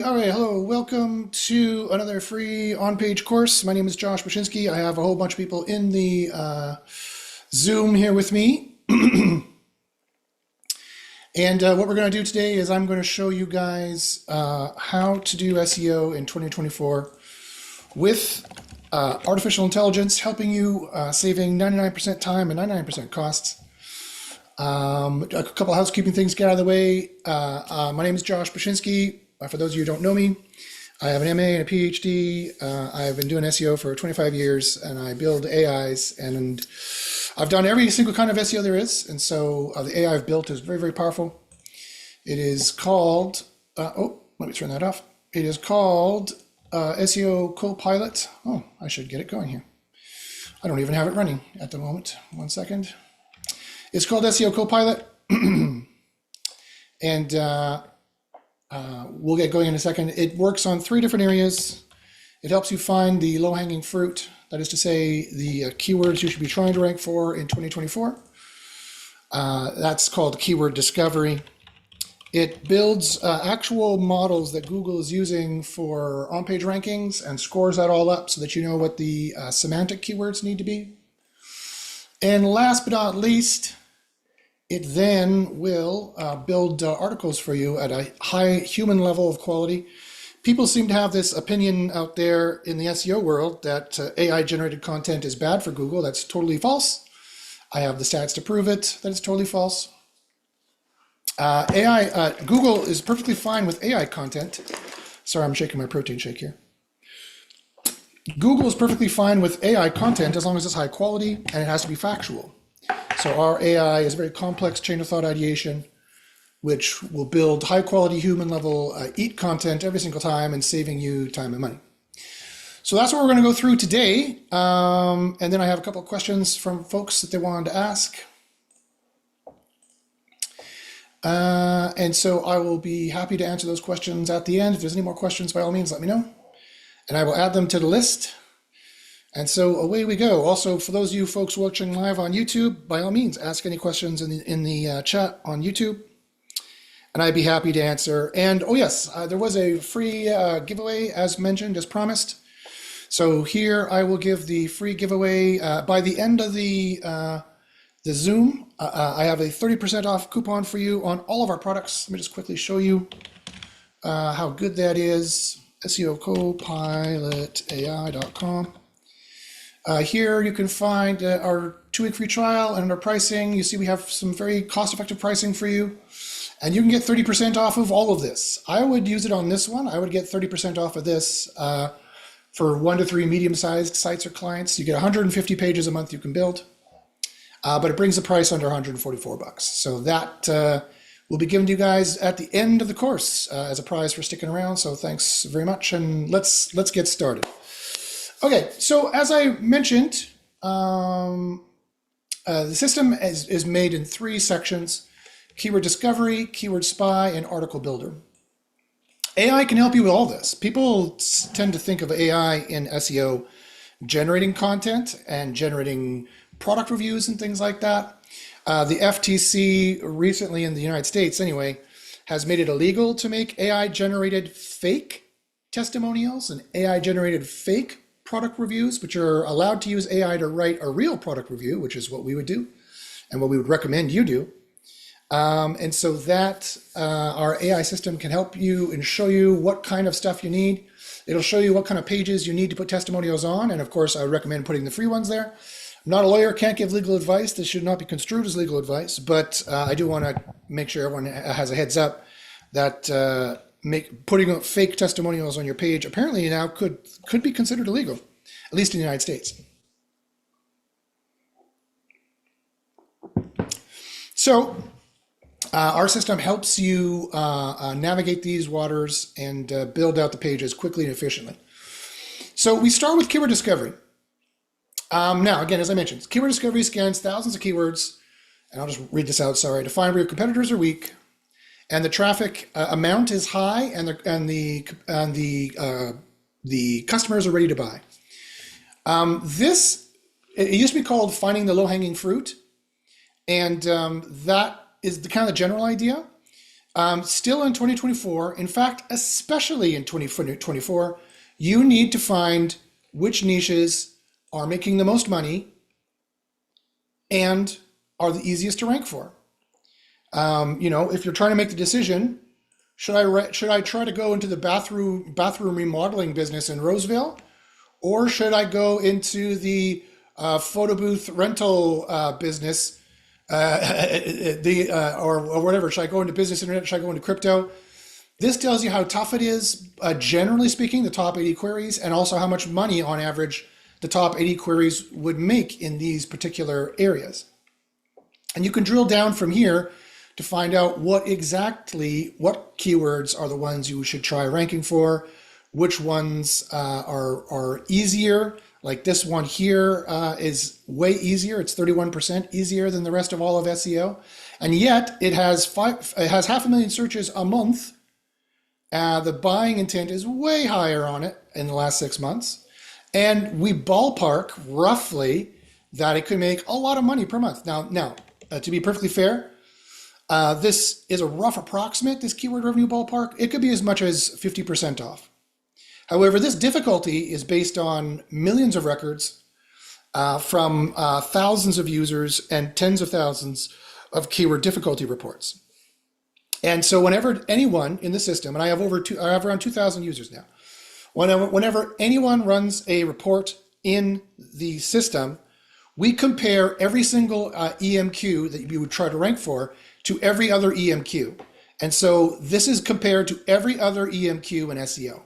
All right, hello. Welcome to another free on-page course. My name is Josh Brzezinski. I have a whole bunch of people in the Zoom here with me. And what we're going to do today is I'm going to show you guys how to do SEO in 2024 with artificial intelligence helping you saving 99% time and 99% costs. A couple housekeeping things to get out of the way. My name is Josh Brzezinski. For those of you who don't know me, I have an MA and a PhD. I've been doing SEO for 25 years, and I build AIs, and I've done every single kind of SEO there is. And so the AI I've built is very, very powerful. It is called, let me turn that off. It is called SEO Copilot. Oh, I should get it going here. I don't even have it running at the moment. 1 second. It's called SEO Copilot. And we'll get going in a second. It works on 3 different areas. It helps you find the low-hanging fruit, that is to say, the keywords you should be trying to rank for in 2024. That's called keyword discovery. It builds actual models that Google is using for on-page rankings and scores that all up so that you know what the semantic keywords need to be. And last but not least, it then will build articles for you at a high human level of quality. People seem to have this opinion out there in the SEO world that AI-generated content is bad for Google. That's totally false. I have the stats to prove it that it's totally false. Google is perfectly fine with AI content. Sorry, I'm shaking my protein shake here. Google is perfectly fine with AI content as long as it's high quality and it has to be factual. So our AI is a very complex chain of thought ideation, which will build high quality human level EAT content every single time and saving you time and money. So that's what we're going to go through today. And then I have a couple of questions from folks that they wanted to ask. And so I will be happy to answer those questions at the end. If there's any more questions, by all means, let me know. And I will add them to the list. And so away we go. Also, for those of you folks watching live on YouTube, by all means, ask any questions in the chat on YouTube, and I'd be happy to answer. And oh yes, there was a free giveaway as mentioned, as promised. So here I will give the free giveaway by the end of the Zoom. I have a 30% off coupon for you on all of our products. Let me just quickly show you how good that is. SEOCopilotAI.com. Here you can find our 2-week free trial and our pricing. You see we have some very cost-effective pricing for you. And you can get 30% off of all of this. I would use it on this one. I would get 30% off of this for 1 to 3 medium-sized sites or clients. You get 150 pages a month you can build, but it brings the price under 144 bucks. So that will be given to you guys at the end of the course as a prize for sticking around. So thanks very much, and let's get started. Okay, so as I mentioned, the system is made in 3 sections: keyword discovery, keyword spy, and article builder. AI can help you with all this. People tend to think of AI in SEO generating content and generating product reviews and things like that. The FTC recently in the United States anyway has made it illegal to make AI generated fake testimonials and AI generated fake product reviews, which are allowed to use AI to write a real product review, which is what we would do and what we would recommend you do. And so that our AI system can help you and show you what kind of stuff you need. It'll show you what kind of pages you need to put testimonials on. And of course, I recommend putting the free ones there. I'm not a lawyer, can't give legal advice. This should not be construed as legal advice, but I do want to make sure everyone has a heads up that putting fake testimonials on your page apparently now could be considered illegal, at least in the United States. So our system helps you navigate these waters and build out the pages quickly and efficiently. So we start with keyword discovery. Now, again, as I mentioned, keyword discovery scans thousands of keywords, and I'll just read this out, sorry, to find where your competitors are weak, and the traffic amount is high, and the customers are ready to buy. It used to be called finding the low-hanging fruit, and that is the kind of general idea. Still in 2024, in fact, especially in 2024, you need to find which niches are making the most money and are the easiest to rank for. If you're trying to make the decision, should I try to go into the bathroom remodeling business in Roseville, or should I go into the photo booth rental business, or whatever? Should I go into business internet? Should I go into crypto? This tells you how tough it is, generally speaking, the top 80 queries, and also how much money on average the top 80 queries would make in these particular areas. And you can drill down from here to find out what keywords are the ones you should try ranking for, which ones are easier. Like this one here is way easier. It's 31% easier than the rest of all of SEO. And yet it has 500,000 searches a month. The buying intent is way higher on it in the last 6 months. And we ballpark roughly that it could make a lot of money per month. Now, to be perfectly fair, this is a rough approximate, this keyword revenue ballpark. It could be as much as 50% off. However, this difficulty is based on millions of records from thousands of users and tens of thousands of keyword difficulty reports. And so whenever anyone in the system, and I have around 2,000 users now, whenever anyone runs a report in the system, we compare every single EMQ that you would try to rank for to every other EMQ. And so this is compared to every other EMQ in SEO.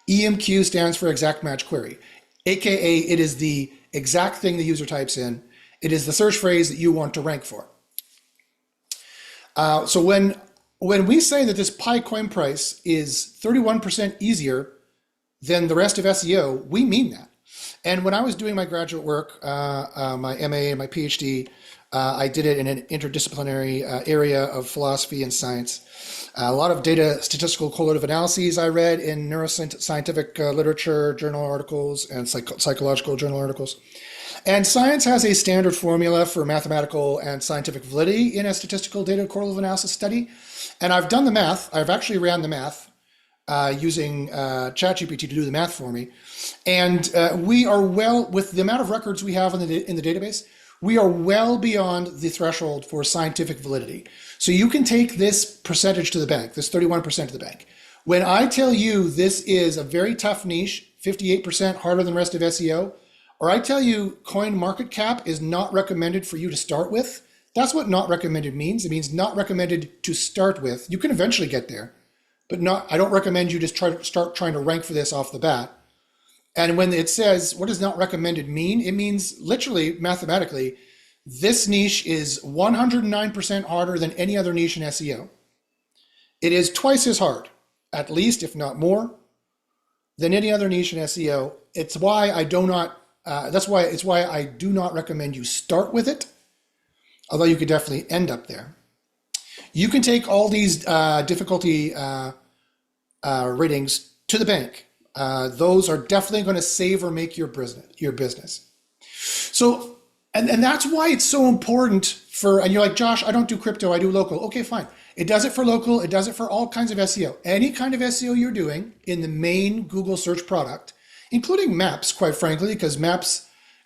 EMQ stands for exact match query, AKA it is the exact thing the user types in. It is the search phrase that you want to rank for. So when we say that this Pi coin price is 31% easier than the rest of SEO, we mean that. And when I was doing my graduate work, my MA and my PhD, I did it in an interdisciplinary area of philosophy and science. A lot of data statistical correlative analyses I read in neuroscientific literature, journal articles, and psychological journal articles. And science has a standard formula for mathematical and scientific validity in a statistical data correlative analysis study. And I've done the math. I've actually ran the math using ChatGPT to do the math for me. And we are with the amount of records we have in the database, we are well beyond the threshold for scientific validity. So you can take this percentage to the bank, this 31% to the bank. When I tell you this is a very tough niche, 58% harder than the rest of SEO, or I tell you coin market cap is not recommended for you to start with, that's what not recommended means. It means not recommended to start with. You can eventually get there, but I don't recommend you just start trying to rank for this off the bat. And when it says, what does not recommended mean? It means literally, mathematically, this niche is 109% harder than any other niche in SEO. It is twice as hard, at least, if not more, than any other niche in SEO. It's why I do not, it's why I do not recommend you start with it, although you could definitely end up there. You can take all these difficulty ratings to the bank. Those are definitely going to save or make your business. So, and that's why it's so important and you're like, Josh, I don't do crypto, I do local. Okay, fine. It does it for local, it does it for all kinds of SEO. Any kind of SEO you're doing in the main Google search product, including maps, quite frankly, because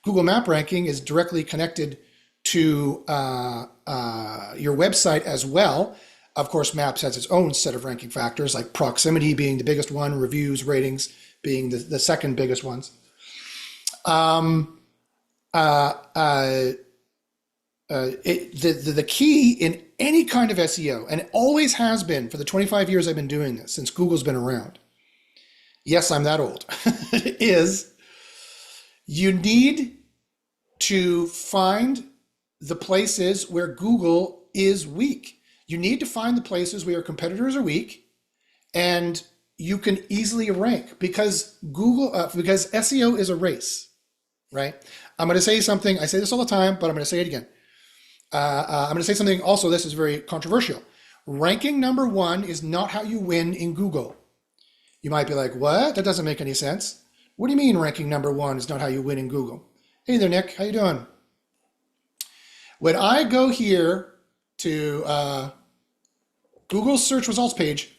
Google Map ranking is directly connected to your website as well. Of course, Maps has its own set of ranking factors, like proximity being the biggest one, reviews, ratings being the second biggest ones. The key in any kind of SEO, and it always has been for the 25 years I've been doing this, since Google's been around, yes, I'm that old, is you need to find the places where Google is weak. You need to find the places where your competitors are weak and you can easily rank, because because SEO is a race, right? I'm going to say something, I say this all the time, but I'm going to say it again. I'm going to say something also, this is very controversial. Ranking number one is not how you win in Google. You might be like, what? That doesn't make any sense. What do you mean ranking number one is not how you win in Google? Hey there, Nick, how you doing? When I go here to Google's search results page,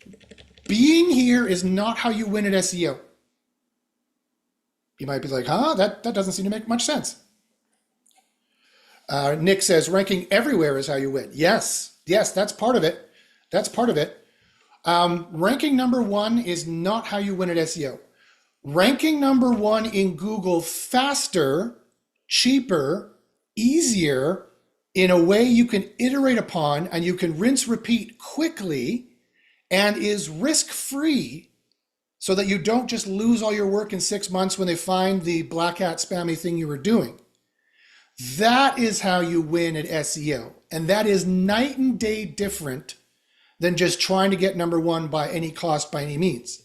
being here is not how you win at SEO. You might be like, huh, that doesn't seem to make much sense. Nick says, ranking everywhere is how you win. Yes, that's part of it. That's part of it. Ranking number one is not how you win at SEO. Ranking number one in Google faster, cheaper, easier, in a way you can iterate upon and you can rinse, repeat quickly, and is risk-free so that you don't just lose all your work in 6 months when they find the black hat spammy thing you were doing. That is how you win at SEO. And that is night and day different than just trying to get number one by any cost, by any means.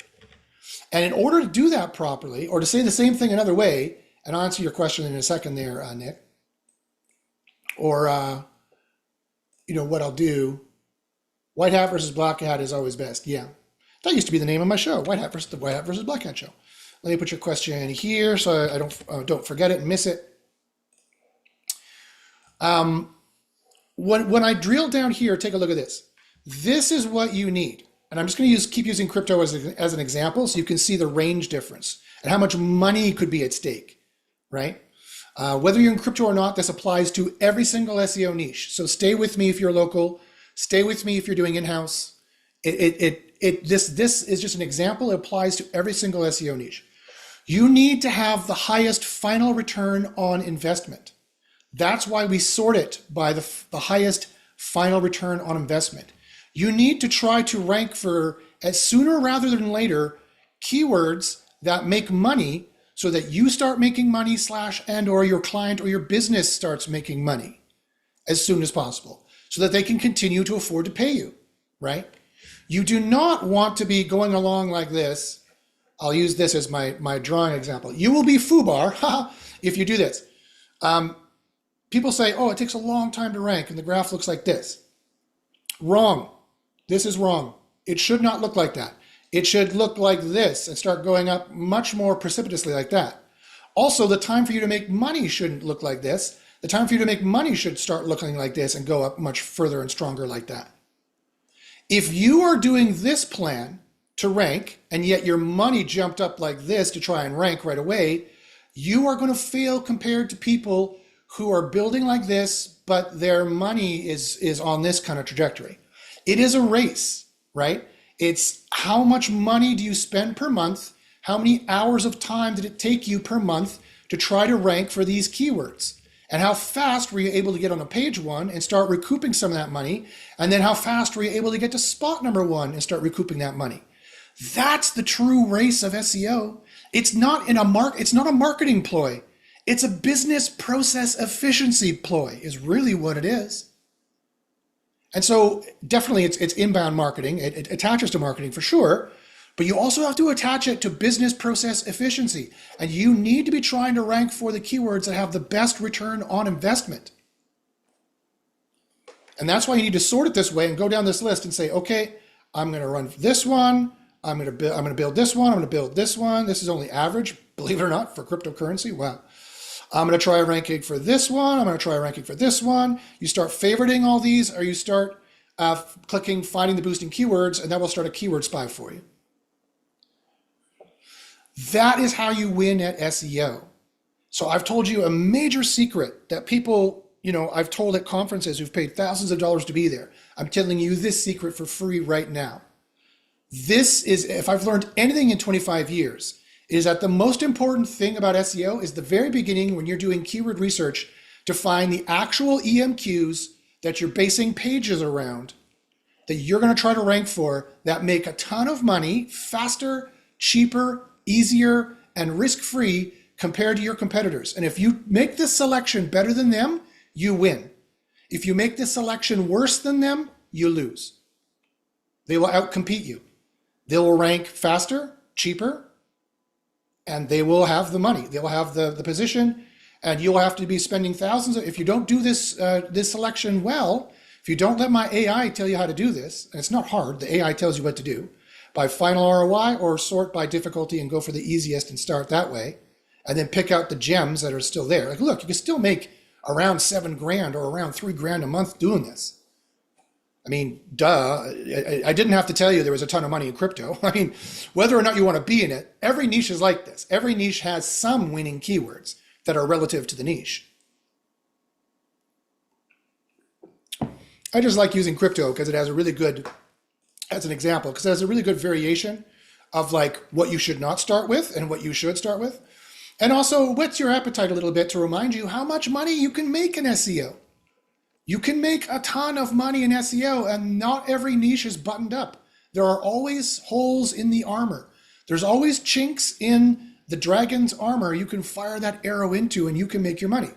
And in order to do that properly, or to say the same thing another way, and I'll answer your question in a second there, Nick, or, what I'll do, white hat versus black hat is always best. Yeah, that used to be the name of my show, white hat versus black hat show. Let me put your question here so I don't forget it and miss it. When I drill down here, take a look at this. This is what you need. And I'm just going to keep using crypto as an example so you can see the range difference and how much money could be at stake, right? Whether you're in crypto or not, this applies to every single SEO niche. So stay with me if you're local. Stay with me if you're doing in-house. This is just an example. It applies to every single SEO niche. You need to have the highest final return on investment. That's why we sort it by the highest final return on investment. You need to try to rank for, as sooner rather than later, keywords that make money so that you start making money or your client or your business starts making money as soon as possible so that they can continue to afford to pay you, right? You do not want to be going along like this. I'll use this as my drawing example. You will be FUBAR if you do this. People say, oh, it takes a long time to rank and the graph looks like this. Wrong. This is wrong. It should not look like that. It should look like this and start going up much more precipitously like that. Also, the time for you to make money shouldn't look like this. The time for you to make money should start looking like this and go up much further and stronger like that. If you are doing this plan to rank and yet your money jumped up like this to try and rank right away, you are going to fail compared to people who are building like this, but their money is on this kind of trajectory. It is a race, right? It's how much money do you spend per month? How many hours of time did it take you per month to try to rank for these keywords? And how fast were you able to get on a page one and start recouping some of that money? And then how fast were you able to get to spot number one and start recouping that money? That's the true race of SEO. It's not a marketing ploy. It's a business process efficiency ploy is really what it is. And so definitely it's inbound marketing. It attaches to marketing for sure, but you also have to attach it to business process efficiency. And you need to be trying to rank for the keywords that have the best return on investment. And that's why you need to sort it this way and go down this list and say, okay, I'm going to run this one. I'm going to build this one. I'm going to build this one. This is only average, believe it or not, for cryptocurrency. Wow. I'm going to try ranking for this one. I'm going to try ranking for this one. You start favoriting all these, or you start clicking finding the boosting keywords, and that will start a keyword spy for you. That is how you win at SEO. So I've told you a major secret that people, I've told at conferences who've paid thousands of dollars to be there. I'm telling you this secret for free right now. This is, if I've learned anything in 25 years, is that the most important thing about SEO is the very beginning when you're doing keyword research to find the actual EMQs that you're basing pages around that you're going to try to rank for that make a ton of money faster, cheaper, easier, and risk-free compared to your competitors. And if you make this selection better than them, you win. If you make this selection worse than them, you lose. They will outcompete you. They will rank faster, cheaper, and they will have the money. They will have the position, and you'll have to be spending thousands. If you don't do this selection well, if you don't let my AI tell you how to do this, and it's not hard, the AI tells you what to do, by final ROI or sort by difficulty and go for the easiest and start that way, and then pick out the gems that are still there. Like, look, you can still make around $7,000 or around $3,000 a month doing this. I mean, duh, I didn't have to tell you there was a ton of money in crypto. I mean, whether or not you want to be in it, every niche is like this. Every niche has some winning keywords that are relative to the niche. I just like using crypto because it has a really good, as an example, because it has a really good variation of like what you should not start with and what you should start with. And also whets your appetite a little bit to remind you how much money you can make in SEO. You can make a ton of money in SEO, and not every niche is buttoned up. There are always holes in the armor. There's always chinks in the dragon's armor you can fire that arrow into, and you can make your money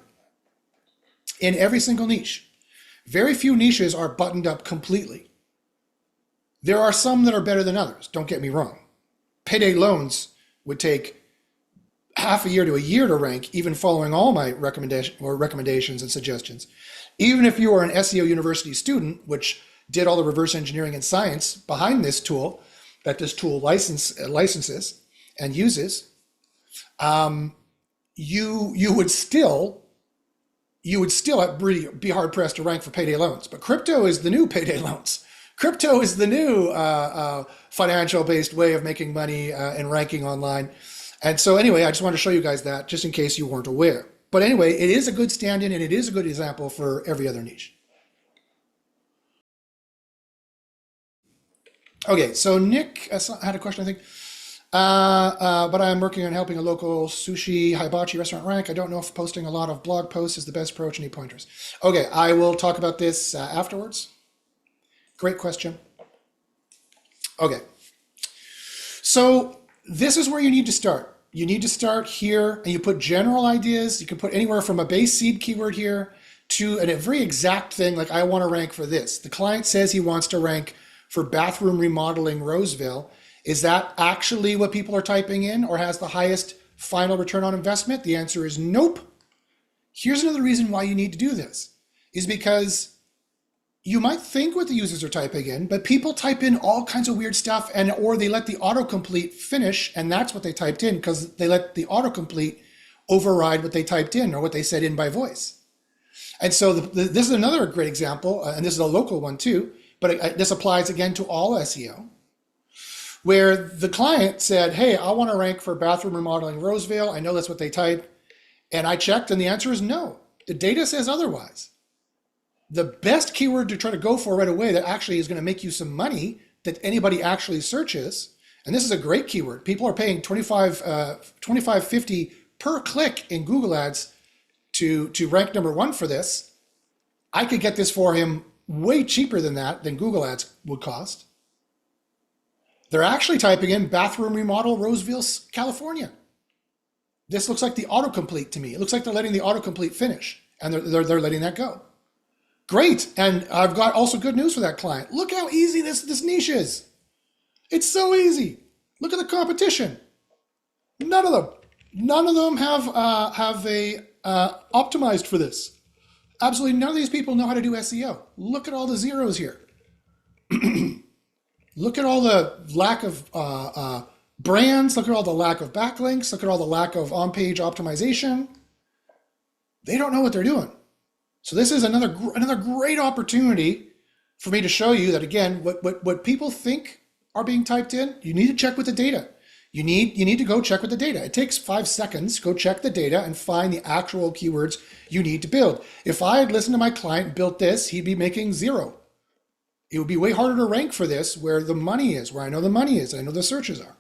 in every single niche. Very few niches are buttoned up completely. There are some that are better than others, don't get me wrong. Payday loans would take half a year to a year to rank, even following all my recommendations and suggestions. Even if you are an SEO University student, which did all the reverse engineering and science behind this tool, that this tool licenses and uses, you would still really be hard pressed to rank for payday loans. But crypto is the new payday loans. Crypto is the new financial based way of making money and ranking online. And so anyway, I just wanted to show you guys that just in case you weren't aware. But anyway, it is a good stand-in and it is a good example for every other niche. Okay, so Nick had a question, I think. But I'm working on helping a local sushi hibachi restaurant rank. I don't know if posting a lot of blog posts is the best approach. Any pointers? Okay, I will talk about this afterwards. Great question. Okay, so this is where you need to start. You need to start here, and you put general ideas. You can put anywhere from a base seed keyword here to a very exact thing, like I want to rank for this. The client says he wants to rank for bathroom remodeling Roseville. Is that actually what people are typing in, or has the highest final return on investment? The answer is nope. Here's another reason why you need to do this, is because you might think what the users are typing in, but people type in all kinds of weird stuff, or they let the autocomplete finish, and that's what they typed in because they let the autocomplete override what they typed in or what they said in by voice. And so this is another great example, and this is a local one too, but this applies again to all SEO, where the client said, hey, I want to rank for bathroom remodeling Roseville. I know that's what they type. And I checked, and the answer is no. The data says otherwise. The best keyword to try to go for right away that actually is going to make you some money that anybody actually searches, and this is a great keyword. People are paying $25.50 per click in Google Ads to rank number one for this. I could get this for him way cheaper than that, than Google Ads would cost. They're actually typing in bathroom remodel Roseville, California. This looks like the autocomplete to me. It looks like they're letting the autocomplete finish, and they're letting that go. Great, and I've got also good news for that client. Look how easy this niche is. It's so easy. Look at the competition. None of them have optimized for this. Absolutely none of these people know how to do SEO. Look at all the zeros here. Look at all the lack of brands. Look at all the lack of backlinks. Look at all the lack of on-page optimization. They don't know what they're doing. So this is another great opportunity for me to show you that, again, what people think are being typed in, you need to check with the data. You need to go check with the data. It takes 5 seconds. Go check the data and find the actual keywords you need to build. If I had listened to my client and built this, he'd be making 0. It would be way harder to rank for this where the money is, where I know the money is, I know the searches are.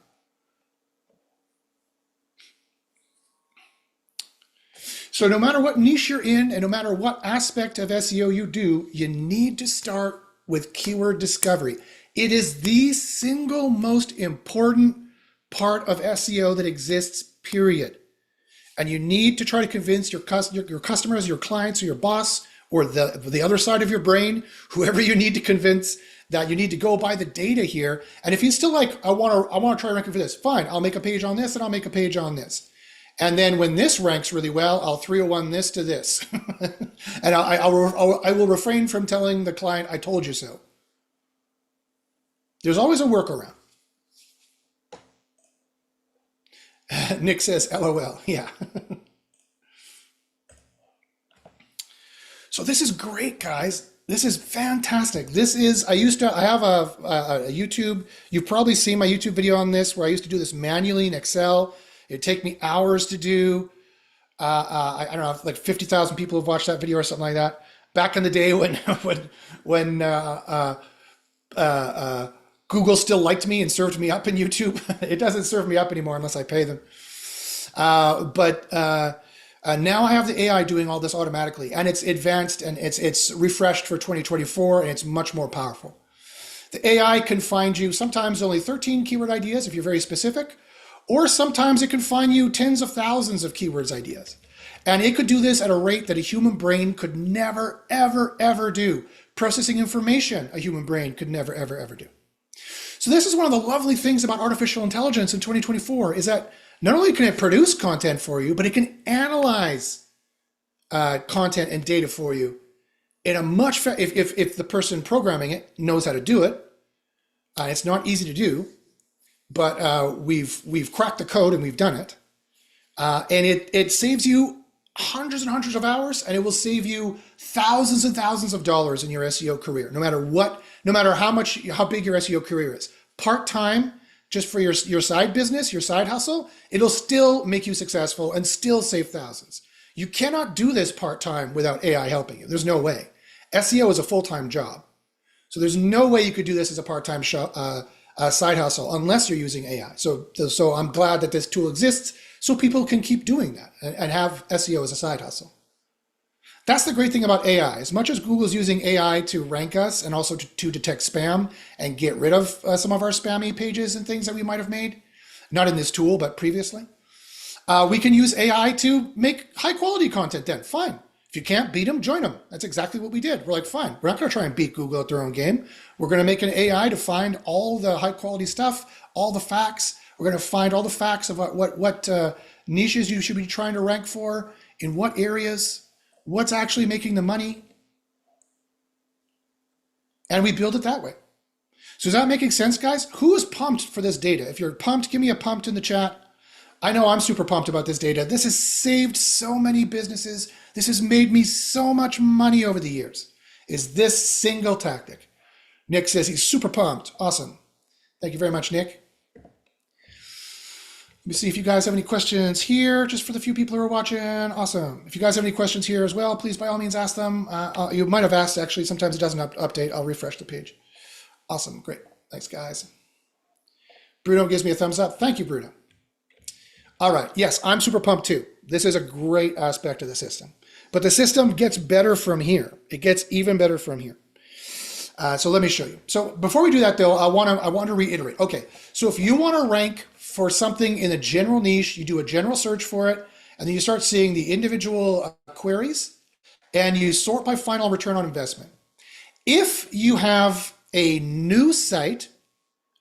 So no matter what niche you're in and no matter what aspect of SEO you do, you need to start with keyword discovery. It is the single most important part of SEO that exists, period. And you need to try to convince your customers, your clients, or your boss, or the other side of your brain, whoever you need to convince, that you need to go by the data here. And if he's still like, I want to try ranking for this, fine, I'll make a page on this and I'll make a page on this. And then when this ranks really well, I'll 301 this to this. And I will refrain from telling the client, I told you so. There's always a workaround. Nick says, LOL, yeah. So this is great, guys. This is fantastic. I have a YouTube, you've probably seen my YouTube video on this where I used to do this manually in Excel. It'd take me hours to do. I don't know, like 50,000 people have watched that video or something like that. Back in the day when when Google still liked me and served me up in YouTube. It doesn't serve me up anymore unless I pay them. But now I have the AI doing all this automatically, and it's advanced and it's refreshed for 2024, and it's much more powerful. The AI can find you sometimes only 13 keyword ideas if you're very specific, or sometimes it can find you tens of thousands of keywords ideas. And it could do this at a rate that a human brain could never, ever, ever do. Processing information a human brain could never, ever, ever do. So this is one of the lovely things about artificial intelligence in 2024 is that not only can it produce content for you, but it can analyze content and data for you in a much if the person programming it knows how to do it. It's not easy to do, but we've cracked the code and we've done it. And it saves you hundreds and hundreds of hours, and it will save you thousands and thousands of dollars in your SEO career, no matter how big your SEO career is. Part-time, just for your side business, your side hustle, it'll still make you successful and still save thousands. You cannot do this part-time without AI helping you. There's no way. SEO is a full-time job. So there's no way you could do this as a part-time side hustle unless you're using AI. So I'm glad that this tool exists so people can keep doing that and have SEO as a side hustle. That's the great thing about AI. As much as Google's using AI to rank us and also to detect spam and get rid of some of our spammy pages and things that we might have made, not in this tool, but previously, we can use AI to make high quality content then. Fine. If you can't beat them, join them. That's exactly what we did. We're like, fine, we're not going to try and beat Google at their own game. We're going to make an AI to find all the high quality stuff, all the facts. We're going to find all the facts of what niches you should be trying to rank for, in what areas, what's actually making the money. And we build it that way. So is that making sense, guys? Who is pumped for this data? If you're pumped, give me a pumped in the chat. I know I'm super pumped about this data. This has saved so many businesses. This has made me so much money over the years. Is this single tactic? Nick says he's super pumped. Awesome. Thank you very much, Nick. Let me see if you guys have any questions here, just for the few people who are watching. Awesome. If you guys have any questions here as well, please by all means ask them. You might have asked, actually. Sometimes it doesn't update. I'll refresh the page. Awesome. Great. Thanks, guys. Bruno gives me a thumbs up. Thank you, Bruno. All right. Yes, I'm super pumped too. This is a great aspect of the system. But the system gets better from here. It gets even better from here. So let me show you. So before we do that, though, I want to reiterate. Okay, so if you want to rank for something in a general niche, you do a general search for it, and then you start seeing the individual queries, and you sort by final return on investment. If you have a new site,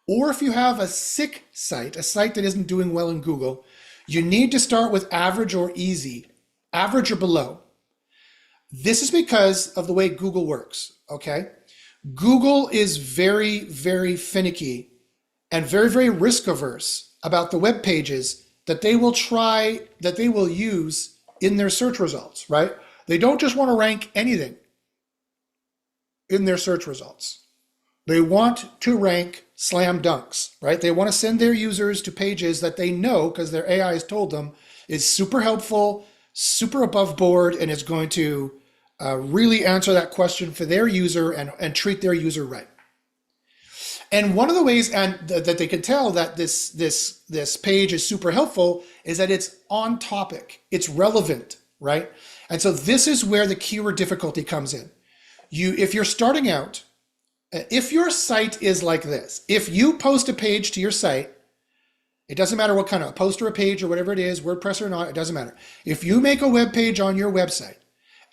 or if you have a sick site, a site that isn't doing well in Google, you need to start with average or easy, average or below. This is because of the way Google works, okay? Google is very, very finicky and very, very risk averse about the web pages that they will use in their search results, right? They don't just want to rank anything in their search results. They want to rank slam dunks, right? They want to send their users to pages that they know, because their AI has told them, is super helpful, super above board, and is going to really answer that question for their user and treat their user right. And one of the ways that they can tell that this page is super helpful is that it's on topic, it's relevant, right? And so this is where the keyword difficulty comes in. If you're starting out, if your site is like this, if you post a page to your site, it doesn't matter what kind of post or a page or whatever it is, WordPress or not, it doesn't matter. If you make a web page on your website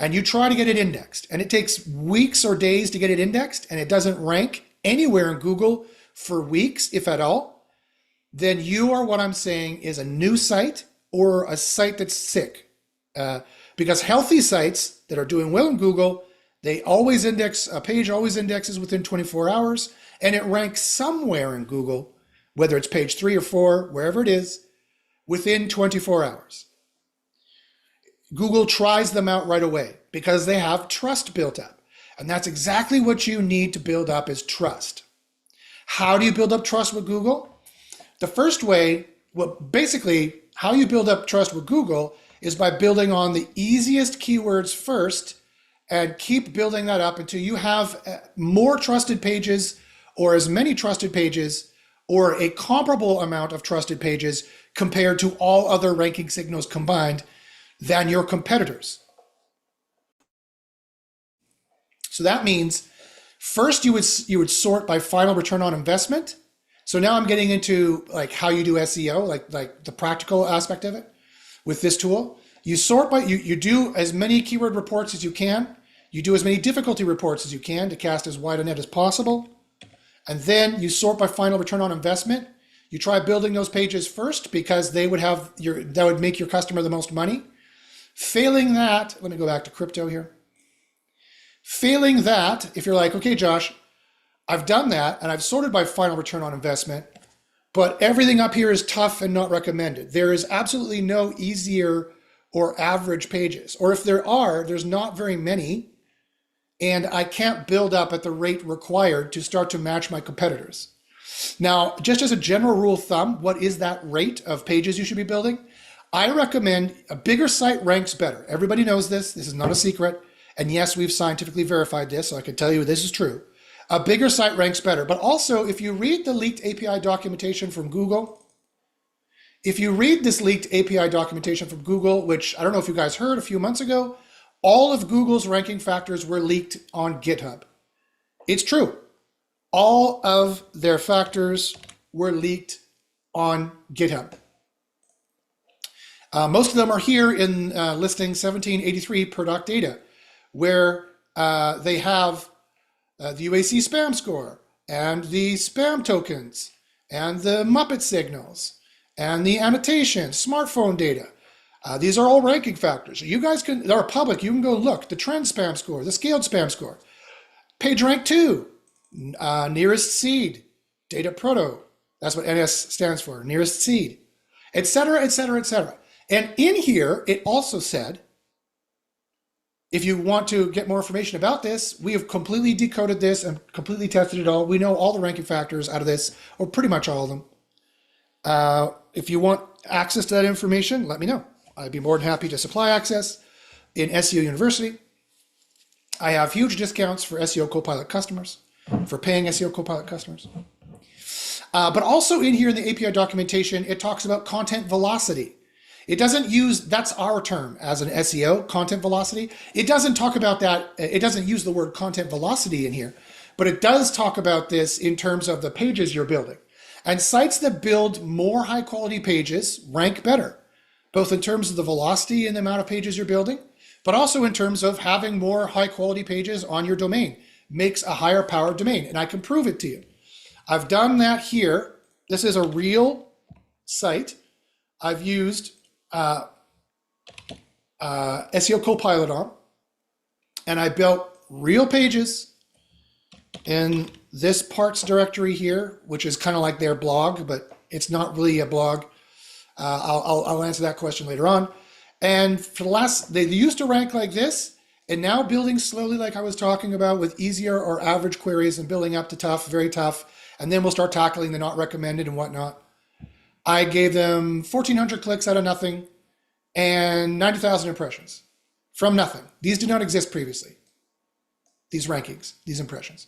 and you try to get it indexed, and it takes weeks or days to get it indexed, and it doesn't rank anywhere in Google for weeks, if at all, then you are, what I'm saying, is a new site or a site that's sick. Because healthy sites that are doing well in Google, they always index, a page always indexes within 24 hours, and it ranks somewhere in Google, whether it's page 3 or 4, wherever it is, within 24 hours. Google tries them out right away because they have trust built up. And that's exactly what you need to build up is trust. How do you build up trust with Google? The first way, well, basically, how you build up trust with Google is by building on the easiest keywords first and keep building that up until you have more trusted pages or as many trusted pages or a comparable amount of trusted pages compared to all other ranking signals combined than your competitors. So that means first you would sort by final return on investment. So now I'm getting into like how you do SEO, like the practical aspect of it with this tool. You sort by, you do as many keyword reports as you can. You do as many difficulty reports as you can to cast as wide a net as possible. And then you sort by final return on investment. You try building those pages first because they would have that would make your customer the most money. Failing that, let me go back to crypto here. Failing that, if you're like, okay, Josh, I've done that and I've sorted by final return on investment, but everything up here is tough and not recommended. There is absolutely no easier or average pages. Or if there are, there's not very many, and I can't build up at the rate required to start to match my competitors. Now, just as a general rule of thumb, what is that rate of pages you should be building? I recommend a bigger site ranks better. Everybody knows this. This is not a secret. And yes, we've scientifically verified this, so I can tell you this is true. A bigger site ranks better. But also, if you read the leaked API documentation from Google, if you read this leaked API documentation from Google, which I don't know if you guys heard a few months ago, all of Google's ranking factors were leaked on GitHub. It's true. All of their factors were leaked on GitHub. Most of them are here in listing 1783 product data, where they have the UAC spam score and the spam tokens and the Muppet signals and the annotation, smartphone data. These are all ranking factors. You guys can, they're public, you can go look. The trend spam score, the scaled spam score, page rank 2, nearest seed, data proto, that's what NS stands for, nearest seed, etc., etc., etc. And in here, it also said, if you want to get more information about this, we have completely decoded this and completely tested it all. We know all the ranking factors out of this, or pretty much all of them. If you want access to that information, let me know. I'd be more than happy to supply access in SEO University. I have huge discounts for SEO Copilot customers, for paying SEO Copilot customers. But also in here in the API documentation, it talks about content velocity. It doesn't use, that's our term as an SEO, content velocity. It doesn't talk about that, it doesn't use the word content velocity in here, but it does talk about this in terms of the pages you're building. And sites that build more high quality pages rank better, both in terms of the velocity and the amount of pages you're building, but also in terms of having more high quality pages on your domain. Makes a higher powered domain, and I can prove it to you. I've done that here. This is a real site I've used SEO Copilot on, and I built real pages in this parts directory here, which is kind of like their blog, but it's not really a blog. I'll answer that question later on. And for the last, they used to rank like this, and now building slowly like I was talking about with easier or average queries and building up to tough, very tough, and then we'll start tackling the not recommended and whatnot. I gave them 1,400 clicks out of nothing and 90,000 impressions from nothing. These did not exist previously, these rankings, these impressions.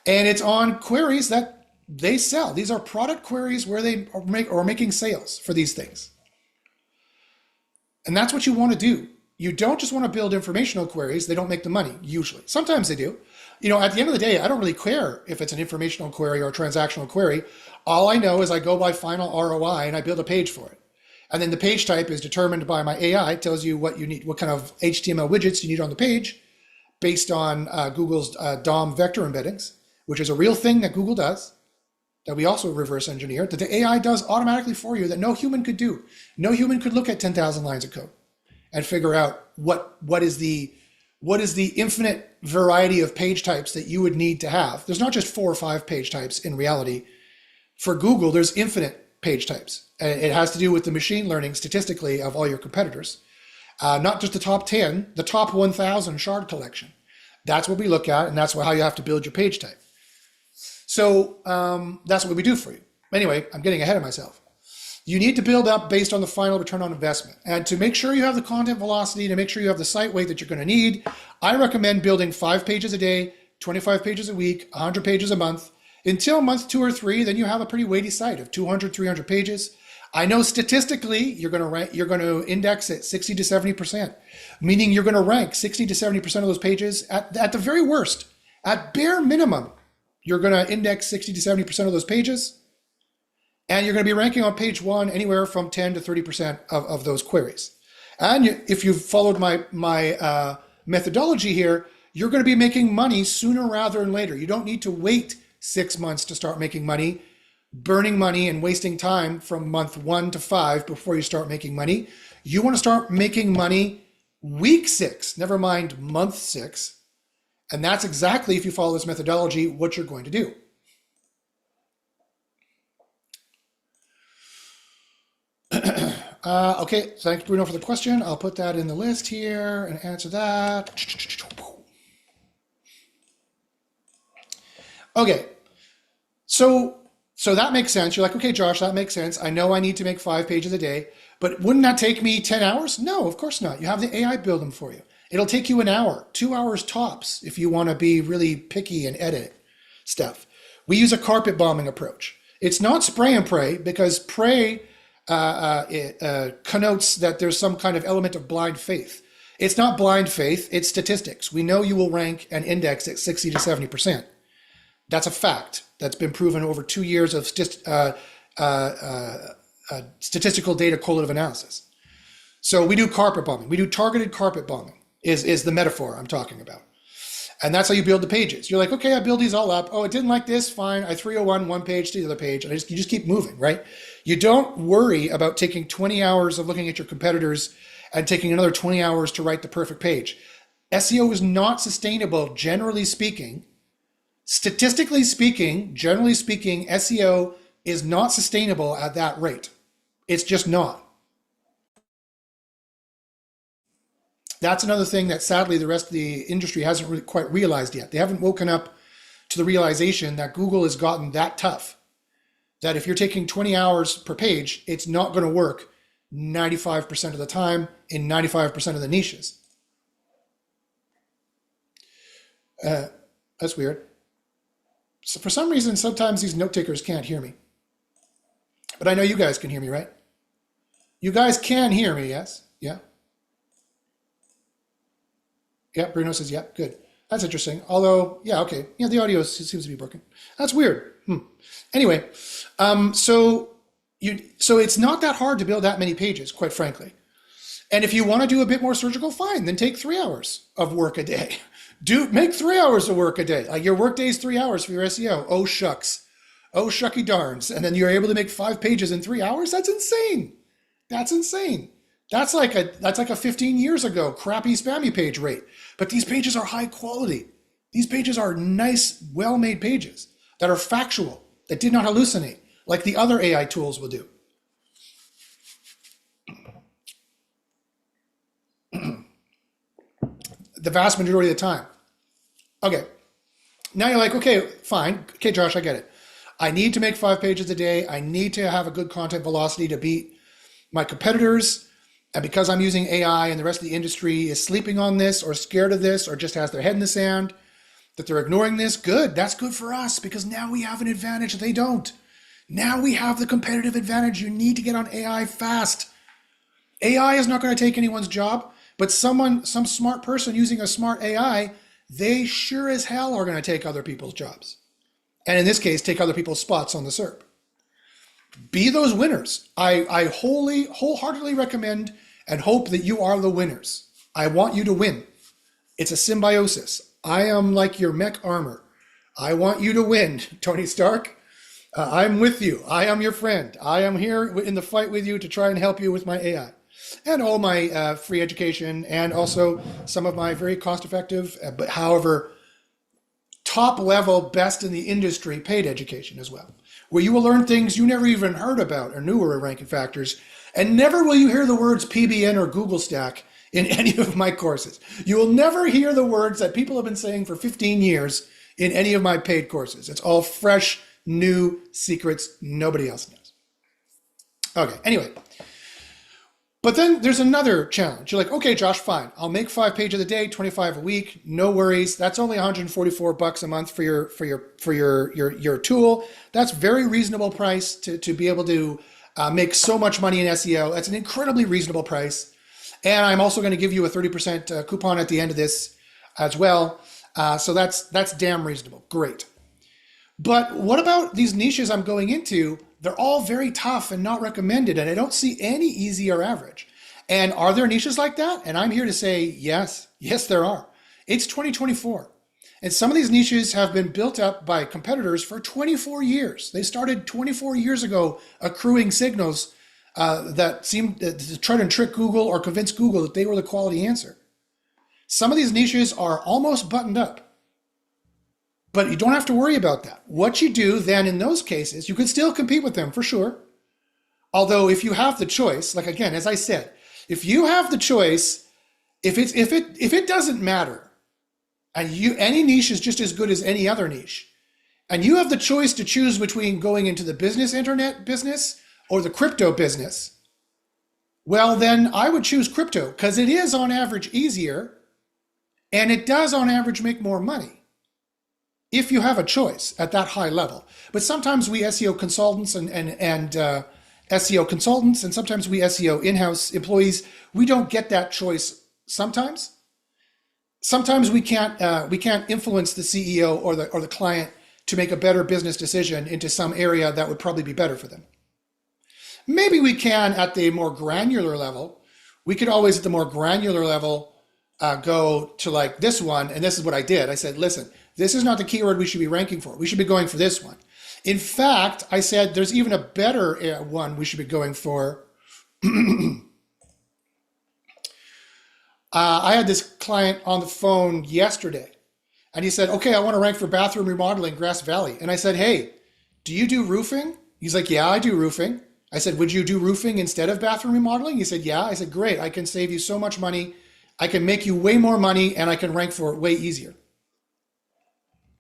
And it's on queries that they sell. These are product queries where they are making sales for these things. And that's what you want to do. You don't just want to build informational queries. They don't make the money, usually. Sometimes they do. You know, at the end of the day, I don't really care if it's an informational query or a transactional query. All I know is I go by final ROI and I build a page for it. And then the page type is determined by my AI. It tells you what you need, what kind of HTML widgets you need on the page based on Google's DOM vector embeddings, which is a real thing that Google does, that we also reverse engineer, that the AI does automatically for you that no human could do. No human could look at 10,000 lines of code and figure out what is the infinite variety of page types that you would need to have. There's not just 4 or 5 page types in reality. For Google, there's infinite page types. And it has to do with the machine learning statistically of all your competitors. Not just the top 10, the top 1,000 shard collection. That's what we look at, and that's how you have to build your page type. So that's what we do for you. Anyway, I'm getting ahead of myself. You need to build up based on the final return on investment. And to make sure you have the content velocity, to make sure you have the site weight that you're going to need, I recommend building 5 pages a day, 25 pages a week, 100 pages a month. Until month 2 or 3, then you have a pretty weighty site of 200, 300 pages. I know statistically you're going to index at 60 to 70%, meaning you're going to rank 60 to 70% of those pages at the very worst. At bare minimum, you're going to index 60 to 70% of those pages, and you're going to be ranking on page 1 anywhere from 10 to 30% of those queries. And if you've followed my methodology here, you're going to be making money sooner rather than later. You don't need to wait 6 months to start making money, burning money and wasting time from month 1 to 5 before you start making money. You want to start making money week 6, never mind month 6. And that's exactly, if you follow this methodology, what you're going to do. Okay, thanks Bruno for the question. I'll put that in the list here and answer that. Okay, so that makes sense. You're like, okay, Josh, that makes sense. I know I need to make 5 pages a day, but wouldn't that take me 10 hours? No, of course not. You have the AI build them for you. It'll take you an hour, 2 hours tops if you want to be really picky and edit stuff. We use a carpet bombing approach. It's not spray and pray, because pray connotes that there's some kind of element of blind faith. It's not blind faith, it's statistics. We know you will rank and index at 60 to 70%. That's a fact. That's been proven over 2 years of statistical data correlative analysis. So we do carpet bombing. We do targeted carpet bombing is the metaphor I'm talking about. And that's how you build the pages. You're like, okay, I build these all up. Oh, it didn't like this, fine. I 301 one page to the other page, and you just keep moving, right? You don't worry about taking 20 hours of looking at your competitors and taking another 20 hours to write the perfect page. SEO is not sustainable, generally speaking. Statistically speaking, generally speaking, SEO is not sustainable at that rate. It's just not. That's another thing that sadly the rest of the industry hasn't really quite realized yet. They haven't woken up to the realization that Google has gotten that tough, that if you're taking 20 hours per page, it's not going to work 95% of the time in 95% of the niches. That's weird. So for some reason, sometimes these note takers can't hear me. But I know you guys can hear me, right? You guys can hear me, yes? Yeah. Yeah, Bruno says, yeah, good. That's interesting. Although, yeah, okay. Yeah, the audio seems to be broken. That's weird. Anyway, so it's not that hard to build that many pages, quite frankly. And if you want to do a bit more surgical, fine, then take 3 hours of work a day. Make 3 hours of work a day. Like your work day is 3 hours for your SEO. Oh, shucks. Oh, shucky darns. And then you're able to make 5 pages in 3 hours? That's insane. That's insane. That's like a 15 years ago crappy spammy page rate. But these pages are high quality. These pages are nice, well-made pages that are factual, that did not hallucinate, like the other AI tools will do. The vast majority of the time. Okay, now you're like, okay, fine. Okay, Josh, I get it. I need to make 5 pages a day. I need to have a good content velocity to beat my competitors. And because I'm using AI and the rest of the industry is sleeping on this or scared of this or just has their head in the sand, that they're ignoring this, good. That's good for us because now we have an advantage that they don't. Now we have the competitive advantage. You need to get on AI fast. AI is not going to take anyone's job, but some smart person using a smart AI, they sure as hell are going to take other people's jobs. And in this case, take other people's spots on the SERP. Be those winners. I wholeheartedly recommend and hope that you are the winners. I want you to win. It's a symbiosis. I am like your mech armor. I want you to win, Tony Stark. I'm with you. I am your friend. I am here in the fight with you to try and help you with my AI. And all my free education and also some of my very cost-effective, but however, top-level, best in the industry paid education as well, where you will learn things you never even heard about or knew were ranking factors, and never will you hear the words PBN or Google Stack in any of my courses. You will never hear the words that people have been saying for 15 years in any of my paid courses. It's all fresh, new secrets nobody else knows. Okay, anyway. But then there's another challenge. You're like, okay, Josh, fine. I'll make 5 pages a day, 25 a week. No worries. That's only $144 a month for your tool. That's very reasonable price to be able to make so much money in SEO. That's an incredibly reasonable price. And I'm also going to give you a 30% coupon at the end of this as well. So that's damn reasonable. Great. But what about these niches I'm going into? They're all very tough and not recommended, and I don't see any easy or average. And are there niches like that? And I'm here to say yes. Yes, there are. It's 2024. And some of these niches have been built up by competitors for 24 years. They started 24 years ago accruing signals that seemed to try to trick Google or convince Google that they were the quality answer. Some of these niches are almost buttoned up. But you don't have to worry about that. What you do then in those cases, you can still compete with them for sure. Although if you have the choice, like again, as I said, if you have the choice, if it doesn't matter, and any niche is just as good as any other niche, and you have the choice to choose between going into the business internet business or the crypto business, well then I would choose crypto because it is on average easier, and it does on average make more money. If you have a choice at that high level. But sometimes we SEO consultants and SEO consultants, and sometimes we SEO in-house employees, we don't get that choice sometimes. Sometimes we can't influence the CEO or the client to make a better business decision into some area that would probably be better for them. Maybe we can at the more granular level. We could always at the more granular level go to like this one, and this is what I did. I said, listen, this is not the keyword we should be ranking for. We should be going for this one. In fact, I said there's even a better one we should be going for. I had this client on the phone yesterday, and he said, okay, I want to rank for bathroom remodeling, Grass Valley. And I said, hey, do you do roofing? He's like, yeah, I do roofing. I said, would you do roofing instead of bathroom remodeling? He said, yeah. I said, great. I can save you so much money. I can make you way more money, and I can rank for it way easier.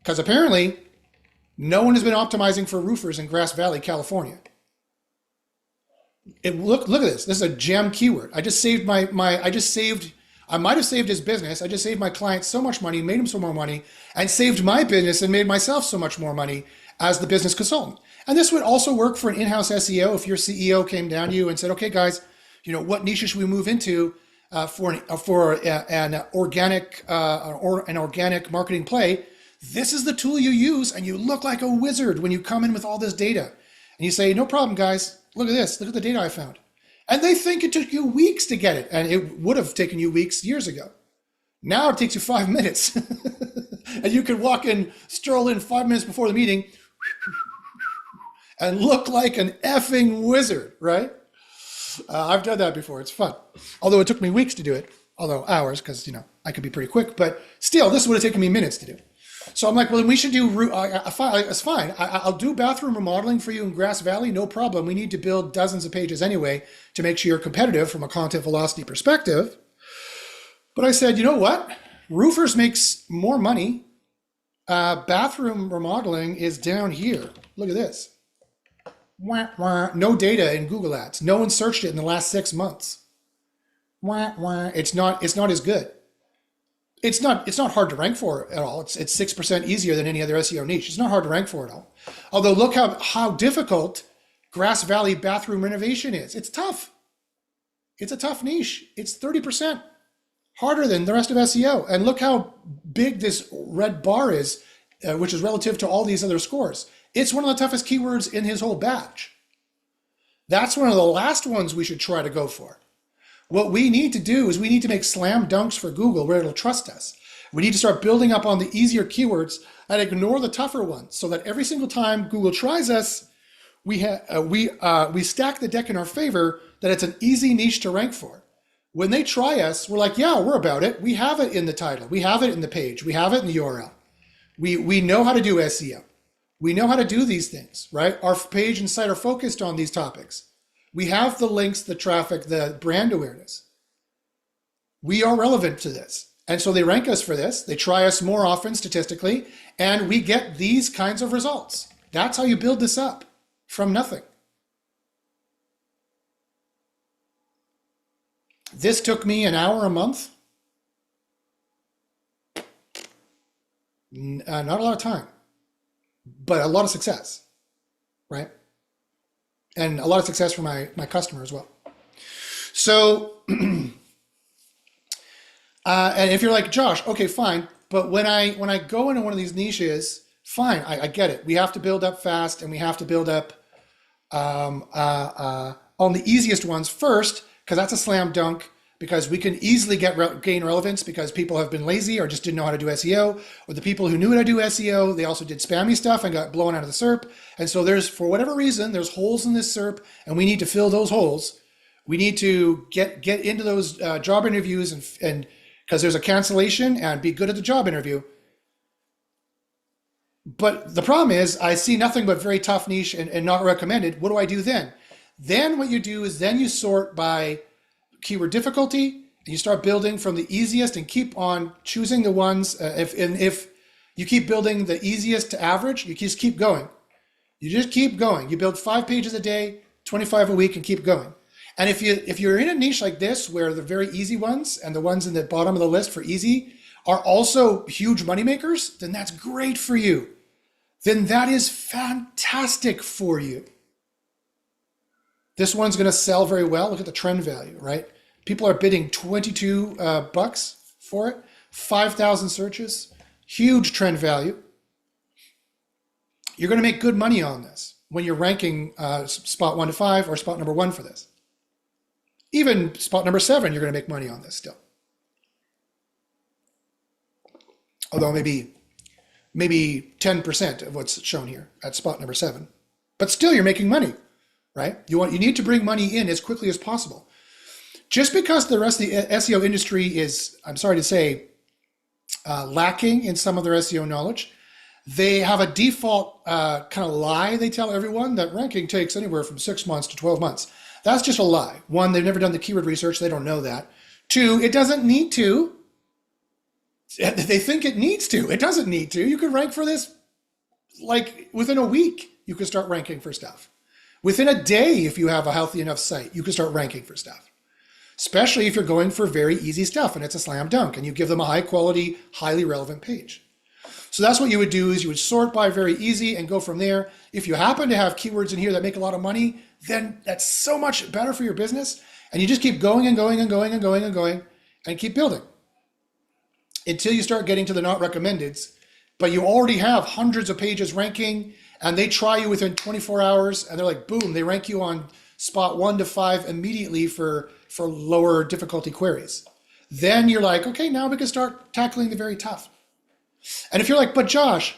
Because apparently, no one has been optimizing for roofers in Grass Valley, California. Look at this. This is a gem keyword. I might have saved his business. I just saved my client so much money, made him so more money, and saved my business and made myself so much more money as the business consultant. And this would also work for an in-house SEO if your CEO came down to you and said, okay, guys, what niche should we move into for an organic marketing play? This is the tool you use, and you look like a wizard when you come in with all this data. And you say, no problem, guys. Look at this. Look at the data I found. And they think it took you weeks to get it, and it would have taken you weeks years ago. Now it takes you 5 minutes. And you can stroll in 5 minutes before the meeting and look like an effing wizard, right? I've done that before. It's fun. Although it took me weeks to do it, although hours, because, I could be pretty quick. But still, this would have taken me minutes to do. So I'm like, well, then we should do, it's fine. I'll do bathroom remodeling for you in Grass Valley, no problem. We need to build dozens of pages anyway to make sure you're competitive from a content velocity perspective. But I said, you know what? Roofers makes more money. Bathroom remodeling is down here. Look at this. Wah, wah. No data in Google Ads. No one searched it in the last 6 months. Wah, wah. It's not as good. It's not hard to rank for at all. It's 6% easier than any other SEO niche. It's not hard to rank for at all. Although look how difficult Grass Valley bathroom renovation is. It's tough. It's a tough niche. It's 30% harder than the rest of SEO. And look how big this red bar is, which is relative to all these other scores. It's one of the toughest keywords in his whole batch. That's one of the last ones we should try to go for. What we need to do is we need to make slam dunks for Google where it'll trust us. We need to start building up on the easier keywords and ignore the tougher ones so that every single time Google tries us, we stack the deck in our favor that it's an easy niche to rank for. When they try us, we're like, yeah, we're about it. We have it in the title. We have it in the page. We have it in the URL. We know how to do SEO. We know how to do these things, right? Our page and site are focused on these topics. We have the links, the traffic, the brand awareness. We are relevant to this. And so they rank us for this. They try us more often statistically, and we get these kinds of results. That's how you build this up from nothing. This took me an hour a month. Not a lot of time, but a lot of success, right? And a lot of success for my customer as well. So, and if you're like, Josh, okay, fine. But when I go into one of these niches, fine, I get it. We have to build up fast, and we have to build up on the easiest ones first, because that's a slam dunk, because we can easily gain relevance because people have been lazy or just didn't know how to do SEO, or the people who knew how to do SEO, they also did spammy stuff and got blown out of the SERP. And so there's, for whatever reason, there's holes in this SERP, and we need to fill those holes. We need to get into those job interviews, and because there's a cancellation, and be good at the job interview. But the problem is I see nothing but very tough niche and not recommended. What do I do then? Then what you do is then you sort by keyword difficulty, and you start building from the easiest and keep on choosing the ones. If you keep building the easiest to average, you just keep going. You just keep going. You build 5 pages a day, 25 a week, and keep going. And if you're in a niche like this, where the very easy ones and the ones in the bottom of the list for easy are also huge money makers, then that's great for you. Then that is fantastic for you. This one's going to sell very well. Look at the trend value, right? People are bidding $22 for it, 5,000 searches, huge trend value. You're going to make good money on this when you're ranking spot 1 to 5 or spot number 1 for this. Even spot number 7, you're going to make money on this still. Although maybe 10% of what's shown here at spot number 7. But still, you're making money, right? You need to bring money in as quickly as possible. Just because the rest of the SEO industry is, I'm sorry to say, lacking in some of their SEO knowledge, they have a default kind of lie they tell everyone that ranking takes anywhere from 6 months to 12 months. That's just a lie. 1, they've never done the keyword research. They don't know that. 2, it doesn't need to. They think it needs to. It doesn't need to. You could rank for this like within a week. You could start ranking for stuff. Within a day, if you have a healthy enough site, you can start ranking for stuff. Especially if you're going for very easy stuff and it's a slam dunk and you give them a high quality, highly relevant page. So that's what you would do, is you would sort by very easy and go from there. If you happen to have keywords in here that make a lot of money, then that's so much better for your business. And you just keep going and going and going and going and going and keep building until you start getting to the not recommendeds. But you already have hundreds of pages ranking, and they try you within 24 hours, and they're like, boom, they rank you on spot 1 to 5 immediately for lower difficulty queries. Then you're like, okay, now we can start tackling the very tough. And if you're like, but Josh,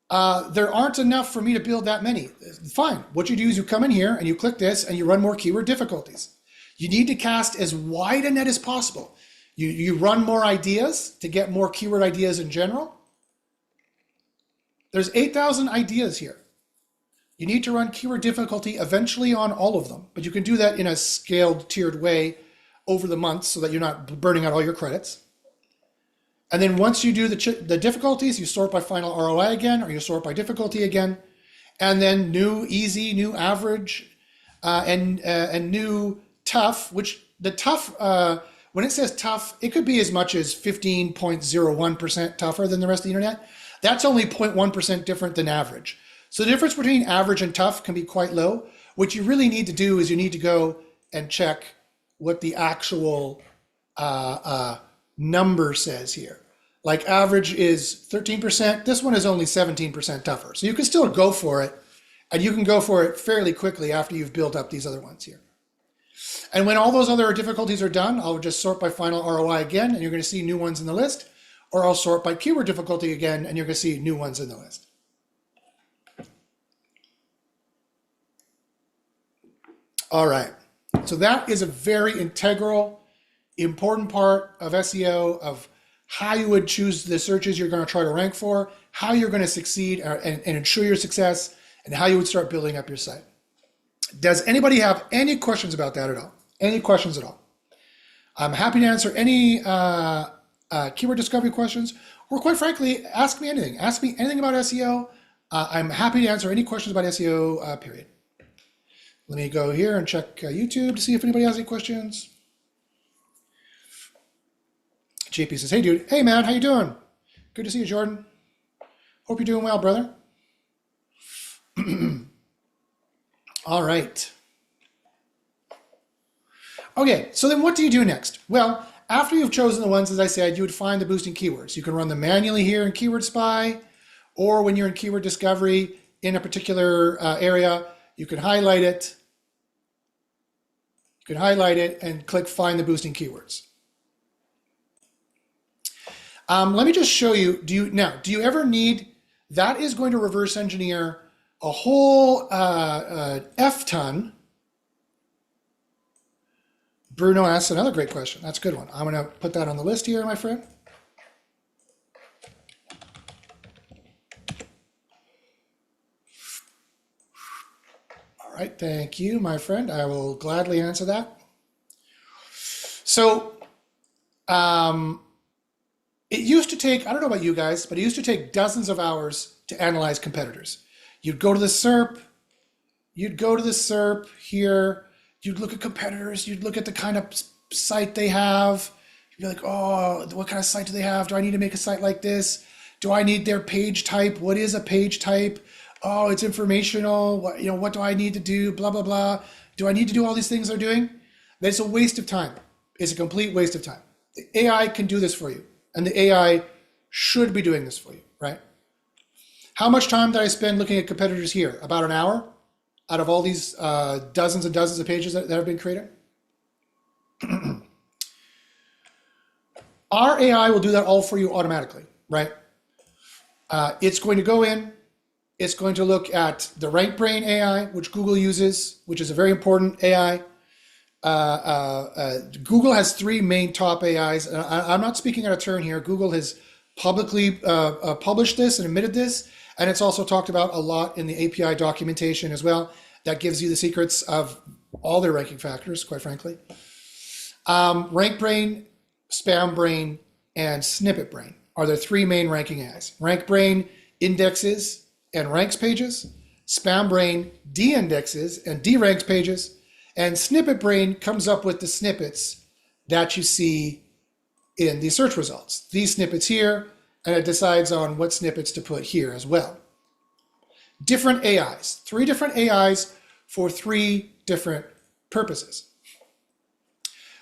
there aren't enough for me to build that many. Fine. What you do is you come in here and you click this and you run more keyword difficulties. You need to cast as wide a net as possible. You run more ideas to get more keyword ideas in general. There's 8,000 ideas here. You need to run keyword difficulty eventually on all of them, but you can do that in a scaled, tiered way over the months so that you're not burning out all your credits. And then once you do the difficulties, you sort by final ROI again, or you sort by difficulty again, and then new easy, new average, and new tough, which the tough, when it says tough, it could be as much as 15.01% tougher than the rest of the internet. That's only 0.1% different than average. So the difference between average and tough can be quite low. What you really need to do is you need to go and check what the actual number says here. Like average is 13%. This one is only 17% tougher. So you can still go for it, and you can go for it fairly quickly after you've built up these other ones here. And when all those other difficulties are done, I'll just sort by final ROI again, and you're going to see new ones in the list. Or I'll sort by keyword difficulty again, and you're going to see new ones in the list. All right. So that is a very integral, important part of SEO, of how you would choose the searches you're going to try to rank for, how you're going to succeed and ensure your success, and how you would start building up your site. Does anybody have any questions about that at all? Any questions at all? I'm happy to answer any keyword discovery questions, or quite frankly, ask me anything. Ask me anything about SEO. I'm happy to answer any questions about SEO, period. Let me go here and check YouTube to see if anybody has any questions. JP says, hey dude, hey man, how you doing? Good to see you, Jordan. Hope you're doing well, brother. All right. Okay, so then what do you do next? Well, after you've chosen the ones, as I said, you would find the boosting keywords. You can run them manually here in Keyword Spy, or when you're in keyword discovery in a particular area, you can highlight it. You can highlight it and click Find the Boosting Keywords. Let me just show you, do you ever need, that is going to reverse engineer a whole F-ton. Bruno asks another great question. That's a good one. I'm going to put that on the list here, my friend. All right, thank you, my friend. I will gladly answer that. So, it used to take, I don't know about you guys, but it used to take dozens of hours to analyze competitors. You'd go to the SERP, here, you'd look at competitors, you'd look at the kind of site they have. You'd be like, oh, what kind of site do they have? Do I need to make a site like this? Do I need their page type? What is a page type? Oh, it's informational. What do I need to do? Blah, blah, blah. Do I need to do all these things they're doing? That's a waste of time. It's a complete waste of time. The AI can do this for you, and the AI should be doing this for you, right? How much time did I spend looking at competitors here? About an hour out of all these dozens and dozens of pages that have been created? Our AI will do that all for you automatically, right? It's going to go in, it's going to look at the RankBrain AI, which Google uses, which is a very important AI. Google has three main top AIs. I'm not speaking out of turn here. Google has publicly published this and admitted this, and it's also talked about a lot in the API documentation as well. That gives you the secrets of all their ranking factors, quite frankly. RankBrain, SpamBrain, and SnippetBrain are the three main ranking AIs. RankBrain indexes and ranks pages. SpamBrain de-indexes and de-ranks pages. And SnippetBrain comes up with the snippets that you see in the search results. These snippets here, and it decides on what snippets to put here as well. Different AIs, three different AIs for three different purposes.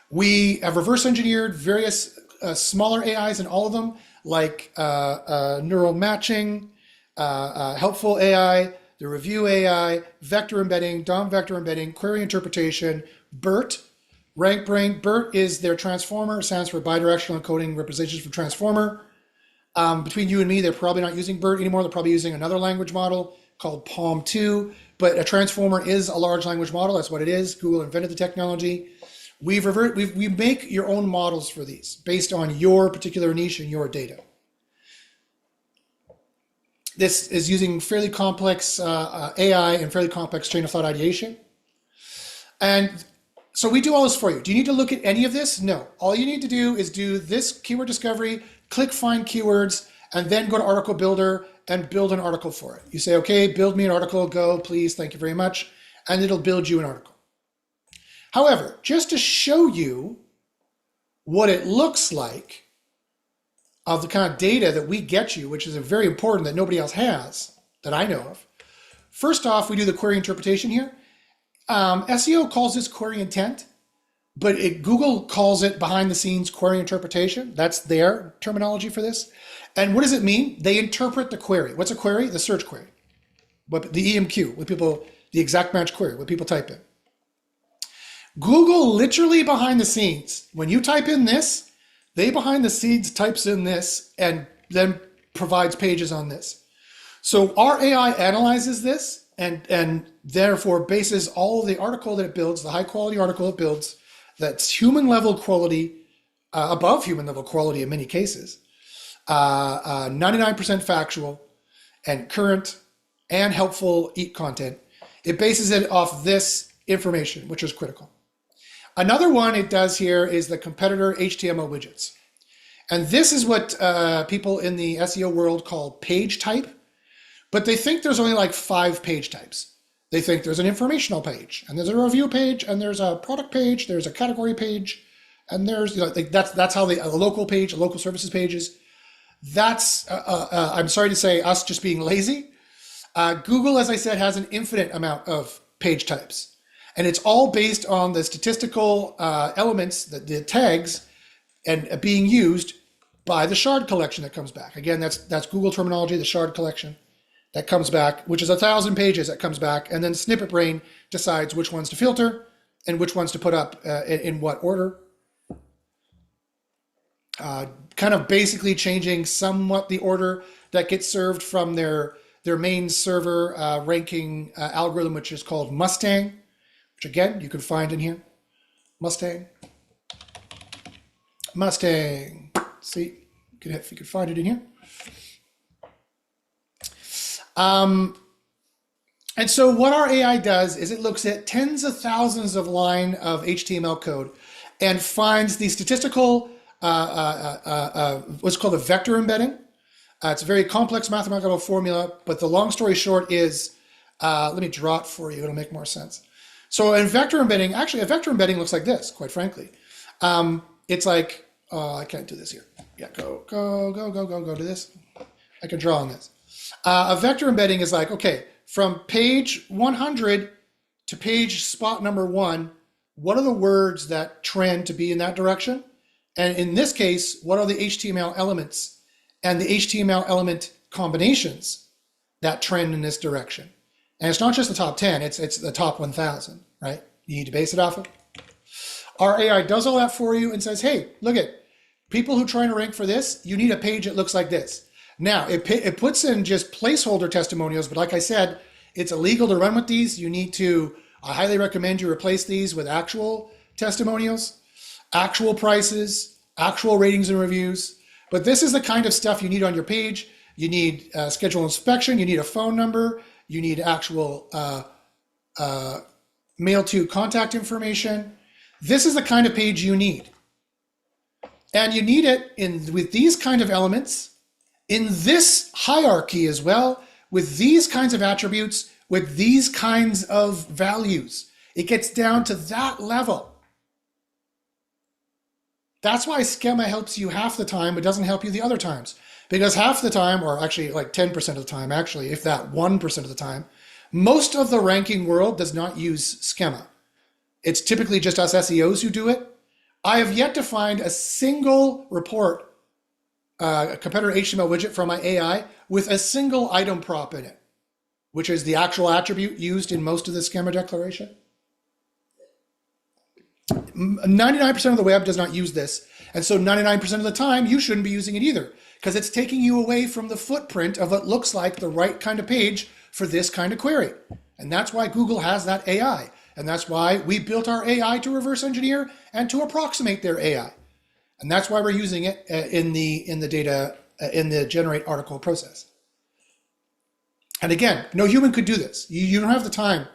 We have reverse engineered various smaller AIs in all of them, like neural matching, helpful AI, the review AI, vector embedding, DOM vector embedding, query interpretation, BERT, RankBrain. BERT is their transformer. It stands for bidirectional encoding representations for transformer. Between you and me, they're probably not using BERT anymore. They're probably using another language model called PaLM 2, but a transformer is a large language model. That's what it is. Google invented the technology. We make your own models for these based on your particular niche and your data. This is using fairly complex AI and fairly complex chain of thought ideation. And so we do all this for you. Do you need to look at any of this? No. All you need to do is do this keyword discovery, click find keywords, and then go to Article Builder and build an article for it. You say, okay, build me an article, go, please, thank you very much. And it'll build you an article. However, just to show you what it looks like of the kind of data that we get you, which is very important that nobody else has, that I know of. First off, we do the query interpretation here. SEO calls this query intent, but Google calls it behind the scenes query interpretation. That's their terminology for this. And what does it mean? They interpret the query. What's a query? The search query. But the EMQ, the exact match query, what people type in. Google literally behind the scenes, when you type in this, they behind the scenes types in this and then provides pages on this. So our AI analyzes this and therefore bases all of the article that it builds, the high quality article it builds, that's human level quality, above human level quality in many cases, 99% factual and current and helpful content. It bases it off this information, which is critical. Another one it does here is the competitor HTML widgets. And this is what people in the SEO world call page type, but they think there's only like 5 page types. They think there's an informational page, and there's a review page, and there's a product page, there's a category page, and there's, you know, like that's how a local page, a local services pages. That's, I'm sorry to say, us just being lazy. Google, as I said, has an infinite amount of page types, and it's all based on the statistical elements, the tags, and being used by the shard collection that comes back. Again, that's Google terminology, the shard collection that comes back, which is 1,000 pages that comes back, and then Snippet Brain decides which ones to filter and which ones to put up in what order. Kind of basically changing somewhat the order that gets served from their main server ranking algorithm, which is called Mustang, which again, you can find in here. Mustang. See, if you can find it in here. And so what our AI does is it looks at tens of thousands of lines of HTML code and finds the statistical, what's called a vector embedding. It's a very complex mathematical formula, but the long story short is, let me draw it for you, it'll make more sense. So in vector embedding, actually a vector embedding looks like this, quite frankly. It's like, I can't do this here. Yeah, go to this. I can draw on this. A vector embedding is like, okay, from page 100 to page spot number 1, what are the words that trend to be in that direction? And in this case, what are the HTML elements and the HTML element combinations that trend in this direction? And it's not just the top 10, it's the top 1,000, right? You need to base it off of. Our AI does all that for you and says, hey, look at people who are trying to rank for this, you need a page that looks like this. Now, it puts in just placeholder testimonials, but like I said, it's illegal to run with these. You need to, I highly recommend you replace these with actual testimonials, actual prices, actual ratings and reviews. But this is the kind of stuff you need on your page. You need schedule inspection, you need a phone number, you need actual mail to contact information. This is the kind of page you need. And you need it with these kind of elements, in this hierarchy as well, with these kinds of attributes, with these kinds of values. It gets down to that level. That's why schema helps you half the time, it doesn't help you the other times. Because half the time, or actually like 10% of the time, actually, if that 1% of the time, most of the ranking world does not use schema. It's typically just us SEOs who do it. I have yet to find a single report, a competitor HTML widget from my AI with a single item prop in it, which is the actual attribute used in most of the schema declaration. 99% of the web does not use this. And so 99% of the time, you shouldn't be using it either, because it's taking you away from the footprint of what looks like the right kind of page for this kind of query. And that's why Google has that AI. And that's why we built our AI to reverse engineer and to approximate their AI. And that's why we're using it in the data, in the generate article process. And again, no human could do this. You don't have the time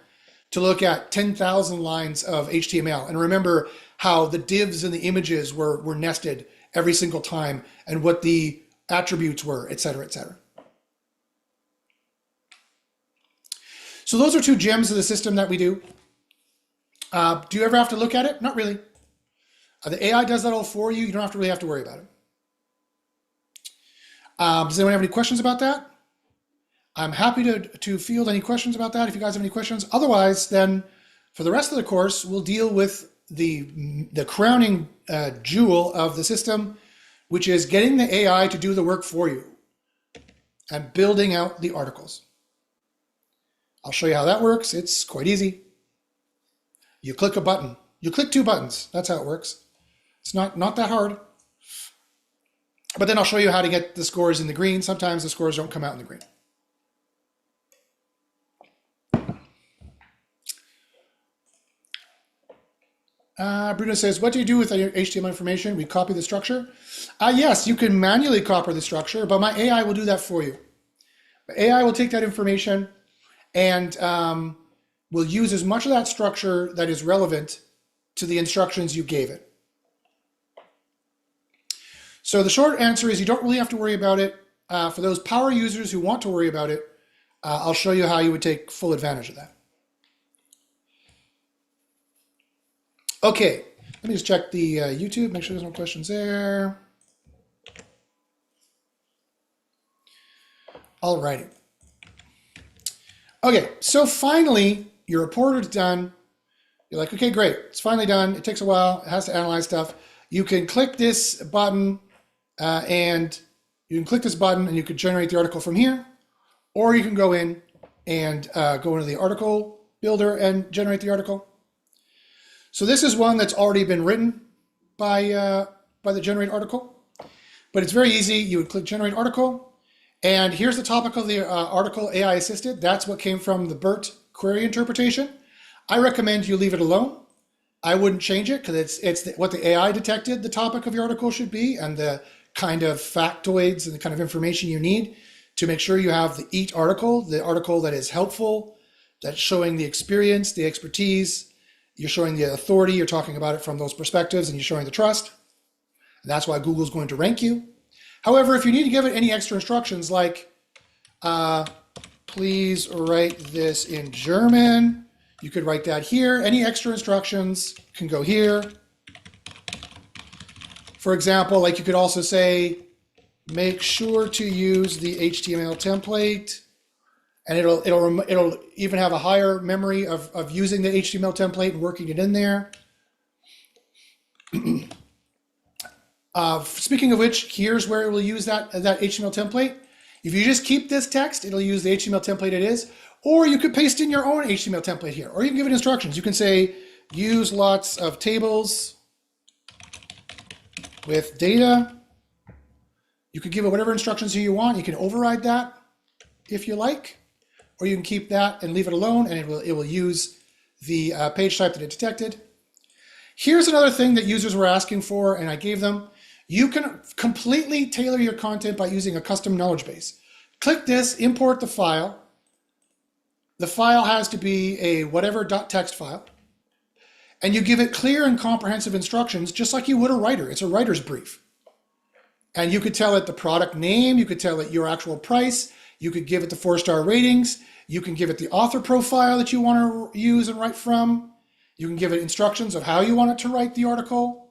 to look at 10,000 lines of HTML and remember how the divs and the images were nested every single time and what the attributes were, et cetera, et cetera. So those are 2 gems of the system that we do. Do you ever have to look at it? Not really. The AI does that all for you. You don't really have to worry about it. Does anyone have any questions about that? I'm happy to field any questions about that if you guys have any questions. Otherwise, then for the rest of the course, we'll deal with the crowning jewel of the system, which is getting the AI to do the work for you and building out the articles. I'll show you how that works. It's quite easy. You click a button. You click 2 buttons. That's how it works. It's not that hard. But then I'll show you how to get the scores in the green. Sometimes the scores don't come out in the green. Bruno says, what do you do with your HTML information? We copy the structure. Yes, you can manually copy the structure, but my AI will do that for you. AI will take that information and will use as much of that structure that is relevant to the instructions you gave it. So the short answer is you don't really have to worry about it. For those power users who want to worry about it, I'll show you how you would take full advantage of that. Okay, let me just check the YouTube, make sure there's no questions there. All righty. Okay, so finally, your report is done. You're like, okay, great, it's finally done. It takes a while, it has to analyze stuff. You can click this button and you can generate the article from here, or you can go in and go into the article builder and generate the article. So this is one that's already been written by the generate article, but it's very easy. You would click generate article, and here's the topic of the article, AI assisted. That's what came from the BERT query interpretation. I recommend you leave it alone. I wouldn't change it because it's what the AI detected the topic of your article should be, and the kind of factoids and the kind of information you need to make sure you have the article that is helpful, that's showing the experience, the expertise, you're showing the authority, you're talking about it from those perspectives, and you're showing the trust. And that's why Google's going to rank you. However, if you need to give it any extra instructions like, please write this in German, you could write that here. Any extra instructions can go here. For example, like you could also say, make sure to use the HTML template, and it'll even have a higher memory of using the HTML template and working it in there. Speaking of which, here's where it will use that HTML template. If you just keep this text, it'll use the HTML template it is, or you could paste in your own HTML template here, or you can give it instructions. You can say, use lots of tables with data. You could give it whatever instructions you want. You can override that if you like, or you can keep that and leave it alone, and it will use the page type that it detected. Here's another thing that users were asking for, and I gave them. You can completely tailor your content by using a custom knowledge base. Click this, import the file. The file has to be a whatever.txt file, and you give it clear and comprehensive instructions, just like you would a writer. It's a writer's brief. And you could tell it the product name, you could tell it your actual price, you could give it the 4-star ratings, you can give it the author profile that you want to use and write from, you can give it instructions of how you want it to write the article,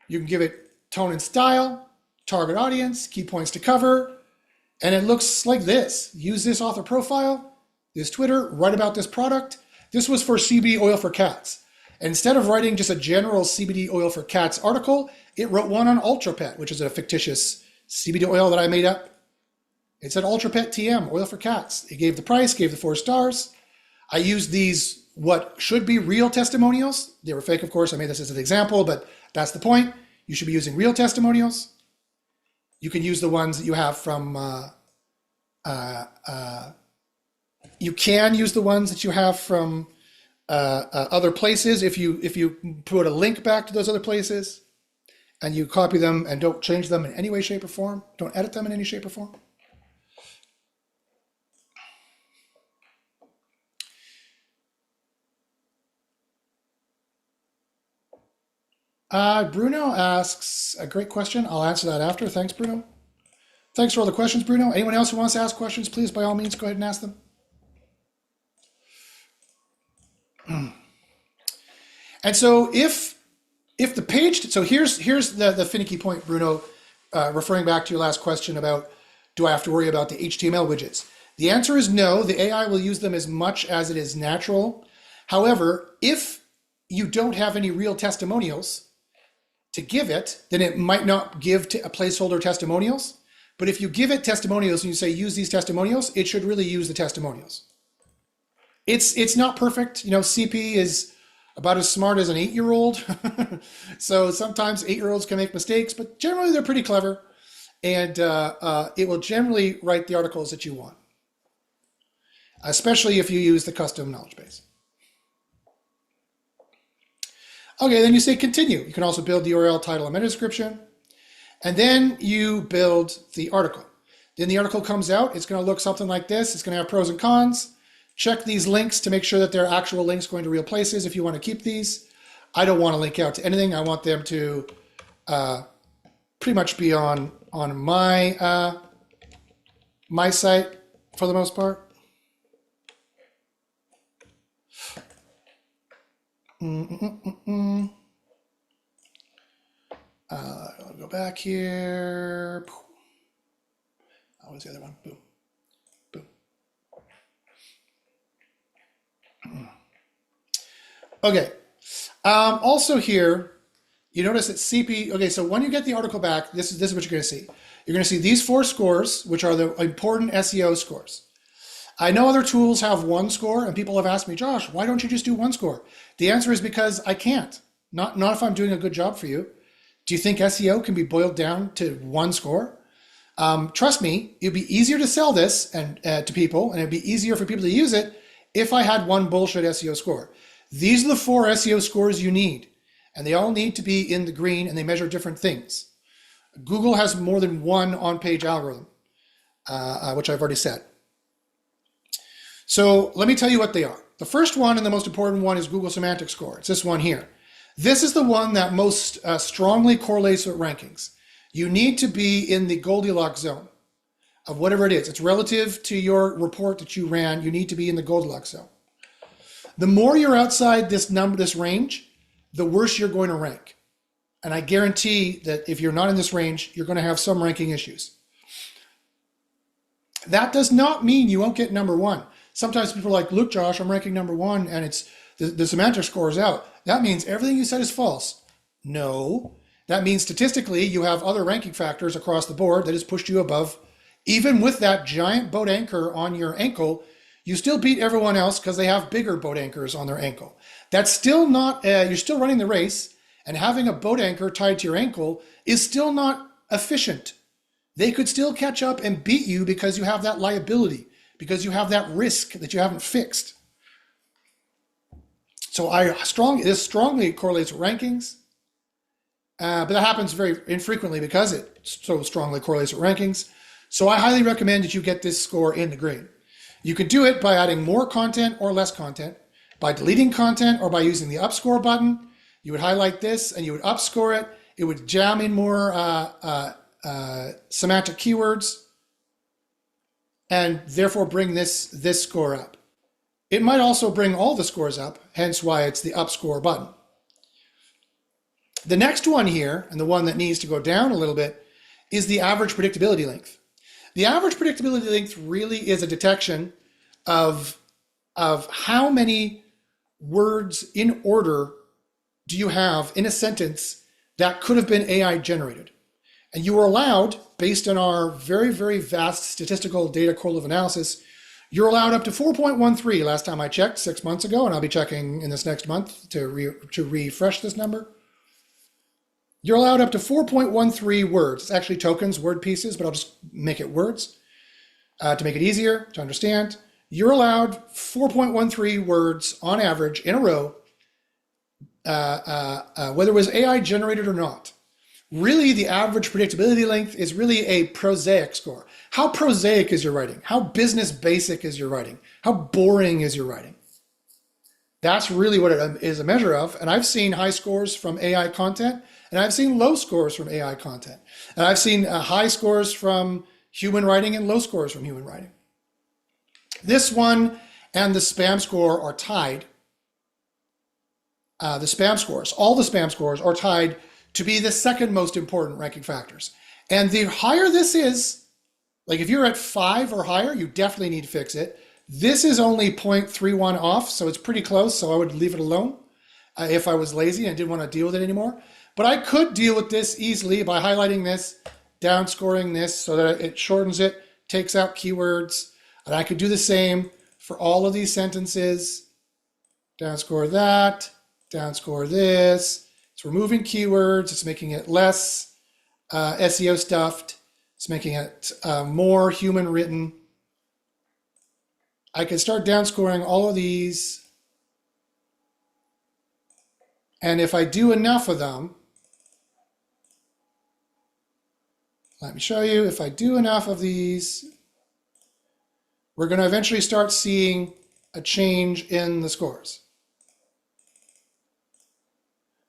you can give it tone and style, target audience, key points to cover, and it looks like this. Use this author profile, this Twitter, write about this product. This was for CBD oil for cats. Instead of writing just a general CBD oil for cats article, it wrote one on Ultra Pet, which is a fictitious CBD oil that I made up. It said Ultra Pet TM, oil for cats. It gave the price, gave the 4 stars. I used these, what should be real testimonials. They were fake, of course. I made this as an example, but that's the point. You should be using real testimonials. You can use the ones that you have from, you can use the ones that you have from other places if you put a link back to those other places and you copy them and don't change them in any way, shape, or form. Don't edit them in any shape or form. Bruno asks a great question. I'll answer that after. Thanks, Bruno. Thanks for all the questions, Bruno. Anyone else who wants to ask questions, please, by all means, go ahead and ask them. And so if the page, so here's the finicky point, Bruno, referring back to your last question about, do I have to worry about the HTML widgets? The answer is no. The AI will use them as much as it is natural. However, if you don't have any real testimonials to give it, then it might not give a placeholder testimonials. But if you give it testimonials and you say, use these testimonials, it should really use the testimonials. It's not perfect. You know, CP is about as smart as an 8-year-old. So sometimes 8-year-olds can make mistakes, but generally they're pretty clever. And it will generally write the articles that you want, especially if you use the custom knowledge base. Okay, then you say continue. You can also build the URL, title, and meta description. And then you build the article. Then the article comes out. It's going to look something like this. It's going to have pros and cons. Check these links to make sure that they're actual links going to real places if you want to keep these. I don't want to link out to anything. I want them to pretty much be on my my site for the most part. I'll go back here. What was the other one? Boom. Boom. Okay. Also here, you notice that CP, okay, so when you get the article back, this is what you're going to see. You're going to see these 4 scores, which are the important SEO scores. I know other tools have 1 score, and people have asked me, Josh, why don't you just do 1 score? The answer is because I can't. Not if I'm doing a good job for you. Do you think SEO can be boiled down to 1 score? Trust me, it'd be easier to sell this and to people, and it'd be easier for people to use it if I had 1 bullshit SEO score. These are the 4 SEO scores you need, and they all need to be in the green, and they measure different things. Google has more than 1 on-page algorithm, which I've already said. So let me tell you what they are. The first one and the most important one is Google Semantic Score. It's this one here. This is the one that most strongly correlates with rankings. You need to be in the Goldilocks zone of whatever it is. It's relative to your report that you ran. You need to be in the Goldilocks zone. The more you're outside this range, the worse you're going to rank. And I guarantee that if you're not in this range, you're going to have some ranking issues. That does not mean you won't get number 1. Sometimes people are like, look, Josh, I'm ranking number 1 and it's the semantic score is out. That means everything you said is false. No, that means statistically you have other ranking factors across the board that has pushed you above. Even with that giant boat anchor on your ankle, you still beat everyone else because they have bigger boat anchors on their ankle. That's still not, you're still running the race, and having a boat anchor tied to your ankle is still not efficient. They could still catch up and beat you because you have that liability, because you have that risk that you haven't fixed. So this strongly correlates with rankings, but that happens very infrequently because it so strongly correlates with rankings. So I highly recommend that you get this score in the green. You could do it by adding more content or less content, by deleting content, or by using the upscore button. You would highlight this and you would upscore it. It would jam in more semantic keywords and therefore bring this score up. It might also bring all the scores up, hence why it's the upscore button. The next one here, and the one that needs to go down a little bit, is the average predictability length. The average predictability length really is a detection of how many words in order do you have in a sentence that could have been AI generated. And you are allowed, based on our very, very vast statistical data correlative analysis, you're allowed up to 4.13 last time I checked 6 months ago, and I'll be checking in this next month to refresh this number. You're allowed up to 4.13 words. It's actually tokens, word pieces, but I'll just make it words to make it easier to understand. You're allowed 4.13 words on average in a row, whether it was AI generated or not. Really, the average predictability length is really a prosaic score. How prosaic is your writing? How business basic is your writing? How boring is your writing? That's really what it is a measure of. And I've seen high scores from AI content, and I've seen low scores from AI content. And I've seen high scores from human writing and low scores from human writing. This one and the spam score are tied. All the spam scores are tied to be the second most important ranking factors. And the higher this is, like if you're at 5 or higher, you definitely need to fix it. This is only 0.31 off, so it's pretty close, so I would leave it alone if I was lazy and didn't want to deal with it anymore. But I could deal with this easily by highlighting this, downscoring this so that it shortens it, takes out keywords, and I could do the same for all of these sentences. Downscore that, downscore this. It's removing keywords, it's making it less SEO stuffed, it's making it more human written. I can start downscoring all of these. And if I do enough of them, let me show you, if I do enough of these, we're going to eventually start seeing a change in the scores.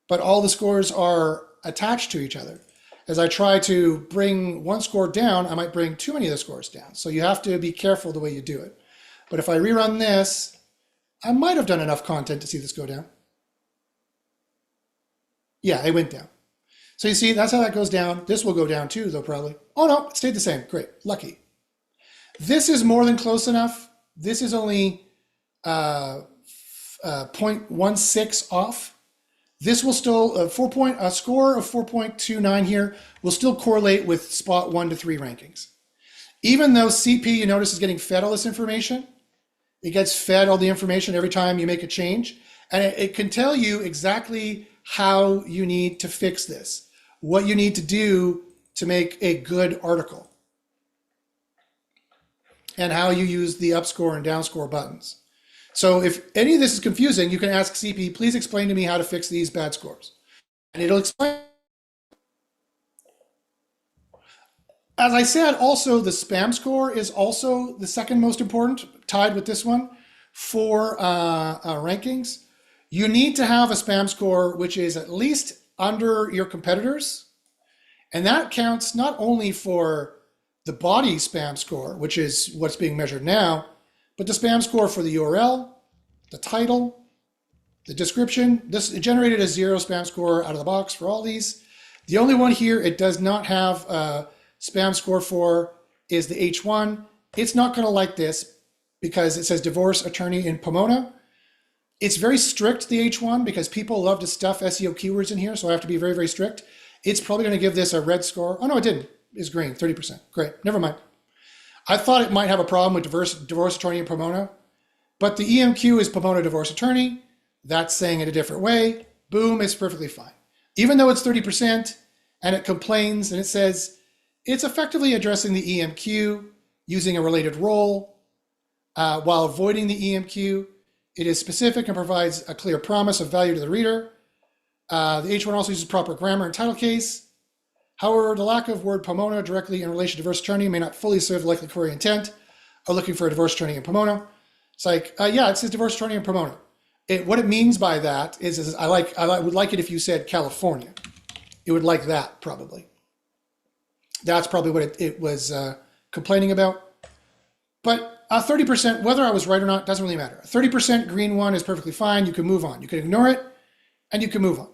but all the scores are attached to each other. As I try to bring one score down, I might bring too many of the scores down. So you have to be careful the way you do it. But if I rerun this, I might have done enough content to see this go down. Yeah, it went down. So you see, that's how that goes down. This will go down too, though, probably. Oh no, it stayed the same. Great, lucky. This is more than close enough. This is only 0.16 off. This will still, a score of 4.29 here will still correlate with spot 1 to 3 rankings. Even though CP, you notice, is getting fed all this information, it gets fed all the information every time you make a change, and it can tell you exactly how you need to fix this, what you need to do to make a good article, and how you use the upscore and downscore buttons. So if any of this is confusing, you can ask CP, please explain to me how to fix these bad scores. And it'll explain. As I said, also the spam score is also the second most important, tied with this one, for rankings. You need to have a spam score which is at least under your competitors. And that counts not only for the body spam score, which is what's being measured now, but the spam score for the URL, the title, the description. This it generated a 0 spam score out of the box for all these. The only one here it does not have a spam score for is the H1. It's not going to like this because it says divorce attorney in Pomona. It's very strict, the H1, because people love to stuff SEO keywords in here, so I have to be very, very strict. It's probably going to give this a red score. Oh, no, it didn't. It's green, 30%. Great, never mind. I thought it might have a problem with divorce attorney in Pomona, but the EMQ is Pomona divorce attorney. That's saying it a different way. Boom, it's perfectly fine. Even though it's 30% and it complains and it says it's effectively addressing the EMQ using a related role while avoiding the EMQ. It is specific and provides a clear promise of value to the reader. The H1 also uses proper grammar and title case. However, the lack of word Pomona directly in relation to divorce attorney may not fully serve the likely query intent of looking for a divorce attorney in Pomona. It's like, yeah, it says divorce attorney in Pomona. What it means by that is I would like it if you said California. It would like that probably. That's probably what it was complaining about. But 30%, whether I was right or not, doesn't really matter. A 30% green one is perfectly fine. You can move on. You can ignore it and you can move on.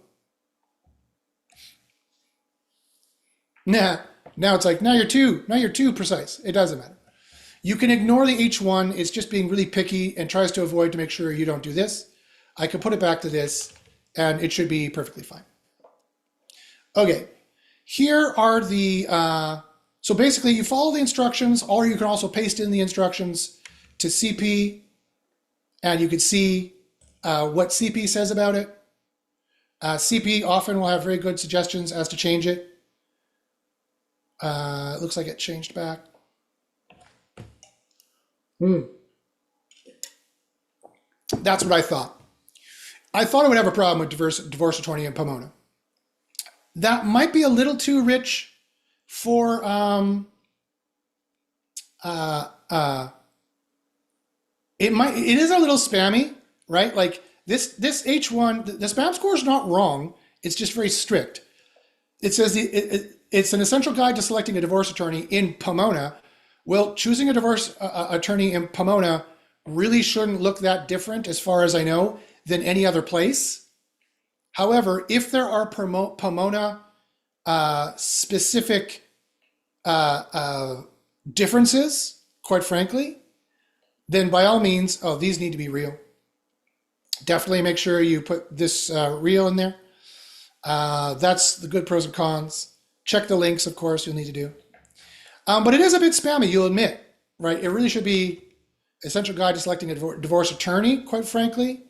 Now it's like, now you're too precise. It doesn't matter. You can ignore the H1. It's just being really picky and tries to avoid to make sure you don't do this. I can put it back to this and it should be perfectly fine. Okay, here are the, so basically you follow the instructions, or you can also paste in the instructions to CP and you can see what CP says about it. CP often will have very good suggestions as to change it. It looks like it changed back. That's what I thought. I thought I would have a problem with divorce attorney in Pomona. That might be a little too rich for it is a little spammy, right? Like this H1, the spam score is not wrong. It's just very strict. It says it's an essential guide to selecting a divorce attorney in Pomona. Well, choosing a divorce attorney in Pomona really shouldn't look that different, as far as I know, than any other place. However, if there are Pomona specific differences, quite frankly, then by all means, these need to be real. Definitely make sure you put this real in there. That's the good pros and cons. Check the links, of course, you'll need to do. But it is a bit spammy, you'll admit, right? It really should be essential guide to selecting a divorce attorney, quite frankly.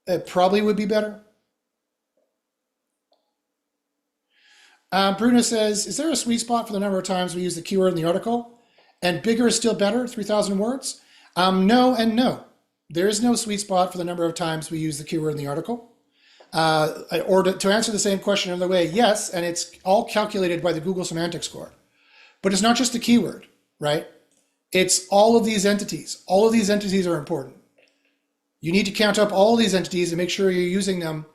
It probably would be better. Bruno says, is there a sweet spot for the number of times we use the keyword in the article? And bigger is still better, 3,000 words? No and no. There is no sweet spot for the number of times we use the keyword in the article. Or to answer the same question another way, yes, and it's all calculated by the Google Semantic Score. But it's not just the keyword, right? It's all of these entities. All of these entities are important. You need to count up all these entities and make sure you're using them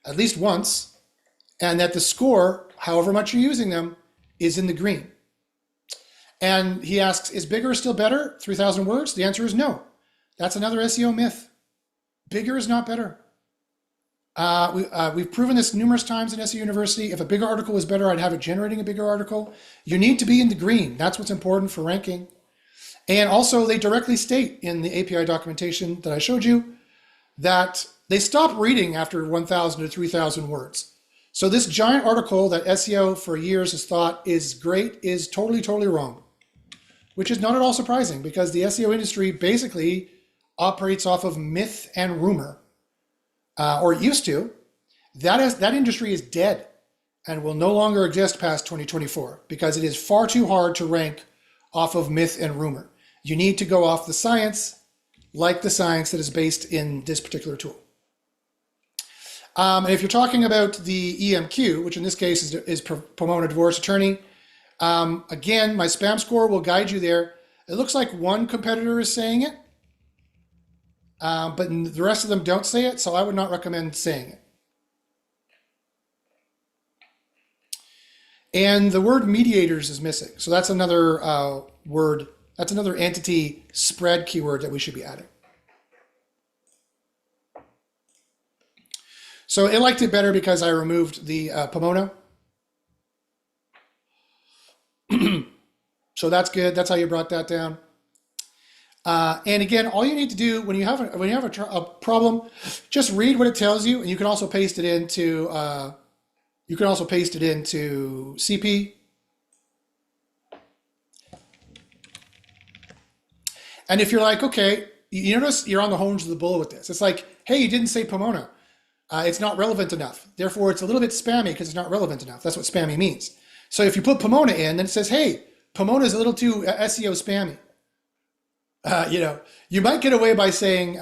at least once, and that the score, however much you're using them, is in the green. And he asks, is bigger still better? 3,000 words? The answer is no. That's another SEO myth. Bigger is not better. We've proven this numerous times in SEO University. If a bigger article is better, I'd have it generating a bigger article. You need to be in the green. That's what's important for ranking. And also, they directly state in the API documentation that I showed you that they stop reading after 1,000 to 3,000 words. So this giant article that SEO for years has thought is great is totally, totally wrong, which is not at all surprising because the SEO industry basically operates off of myth and rumor, or used to. That industry is dead and will no longer exist past 2024 because it is far too hard to rank off of myth and rumor. You need to go off the science, like the science that is based in this particular tool. And if you're talking about the EMQ, which in this case is Pomona Divorce Attorney, again, my spam score will guide you there. It looks like one competitor is saying it, but the rest of them don't say it, so I would not recommend saying it. And the word mediators is missing, so that's another word, that's another entity spread keyword that we should be adding. So it liked it better because I removed the Pomona. So that's good. That's how you brought that down. And again, all you need to do when you have a problem, just read what it tells you, and you can also paste it into CP. And if you're like, okay, you notice you're on the horns of the bull with this. It's like, hey, you didn't say Pomona. It's not relevant enough. Therefore, it's a little bit spammy because it's not relevant enough. That's what spammy means. So if you put Pomona in, then it says, hey, Pomona is a little too SEO spammy. You might get away by saying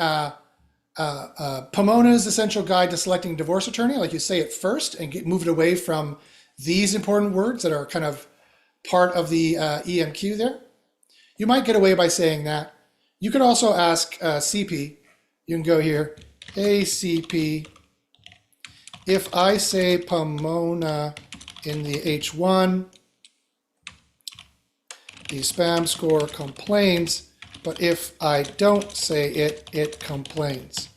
Pomona's Essential Guide to Selecting a Divorce Attorney, like you say it first and move it away from these important words that are kind of part of the EMQ there. You might get away by saying that. You could also ask CP. You can go here, hey CP, if I say Pomona in the H1, the spam score complains, but if I don't say it, it complains.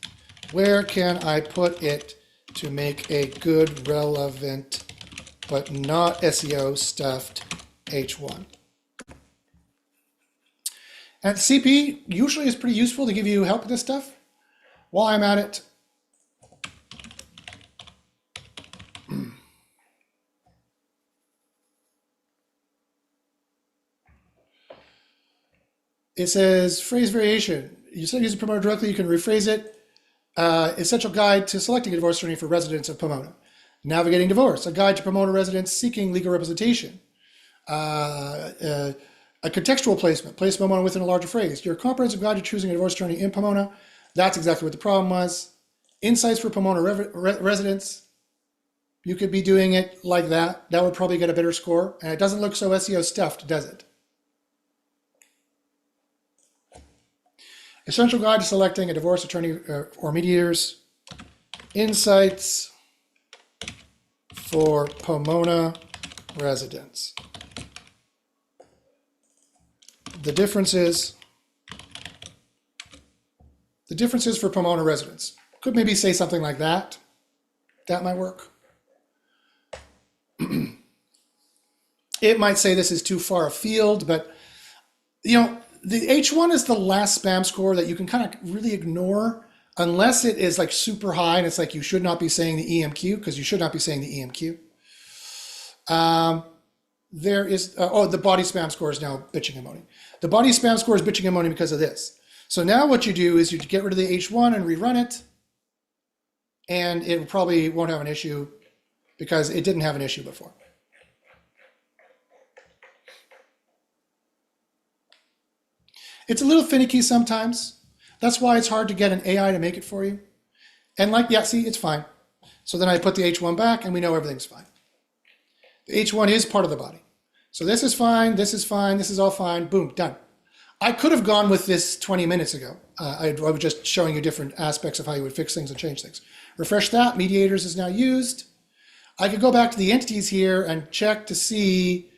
Where can I put it to make a good, relevant, but not SEO stuffed H1? And CP usually is pretty useful to give you help with this stuff. While I'm at it, it says phrase variation. You said use a Pomona directly, you can rephrase it. Essential guide to selecting a divorce attorney for residents of Pomona. Navigating divorce, a guide to Pomona residents seeking legal representation. A contextual placement, place Pomona within a larger phrase. Your comprehensive guide to choosing a divorce attorney in Pomona. That's exactly what the problem was. Insights for Pomona residents. You could be doing it like that. That would probably get a better score. And it doesn't look so SEO stuffed, does it? Essential guide to selecting a divorce attorney or mediators. Insights for Pomona residents. The differences for Pomona residents. Could maybe say something like that. That might work. It might say this is too far afield, but the H1 is the last spam score that you can kind of really ignore unless it is like super high and it's like you should not be saying the EMQ because you should not be saying the EMQ. There is, the body spam score is now bitching and moaning. The body spam score is bitching and moaning because of this. So now what you do is you get rid of the H1 and rerun it, and it probably won't have an issue because it didn't have an issue before. It's a little finicky sometimes. That's why it's hard to get an AI to make it for you. And see, it's fine. So then I put the H1 back and we know everything's fine. The H1 is part of the body. So this is fine, this is fine, this is all fine, boom, done. I could have gone with this 20 minutes ago. I was just showing you different aspects of how you would fix things and change things. Refresh that. Mediators is now used. I could go back to the entities here and check to see,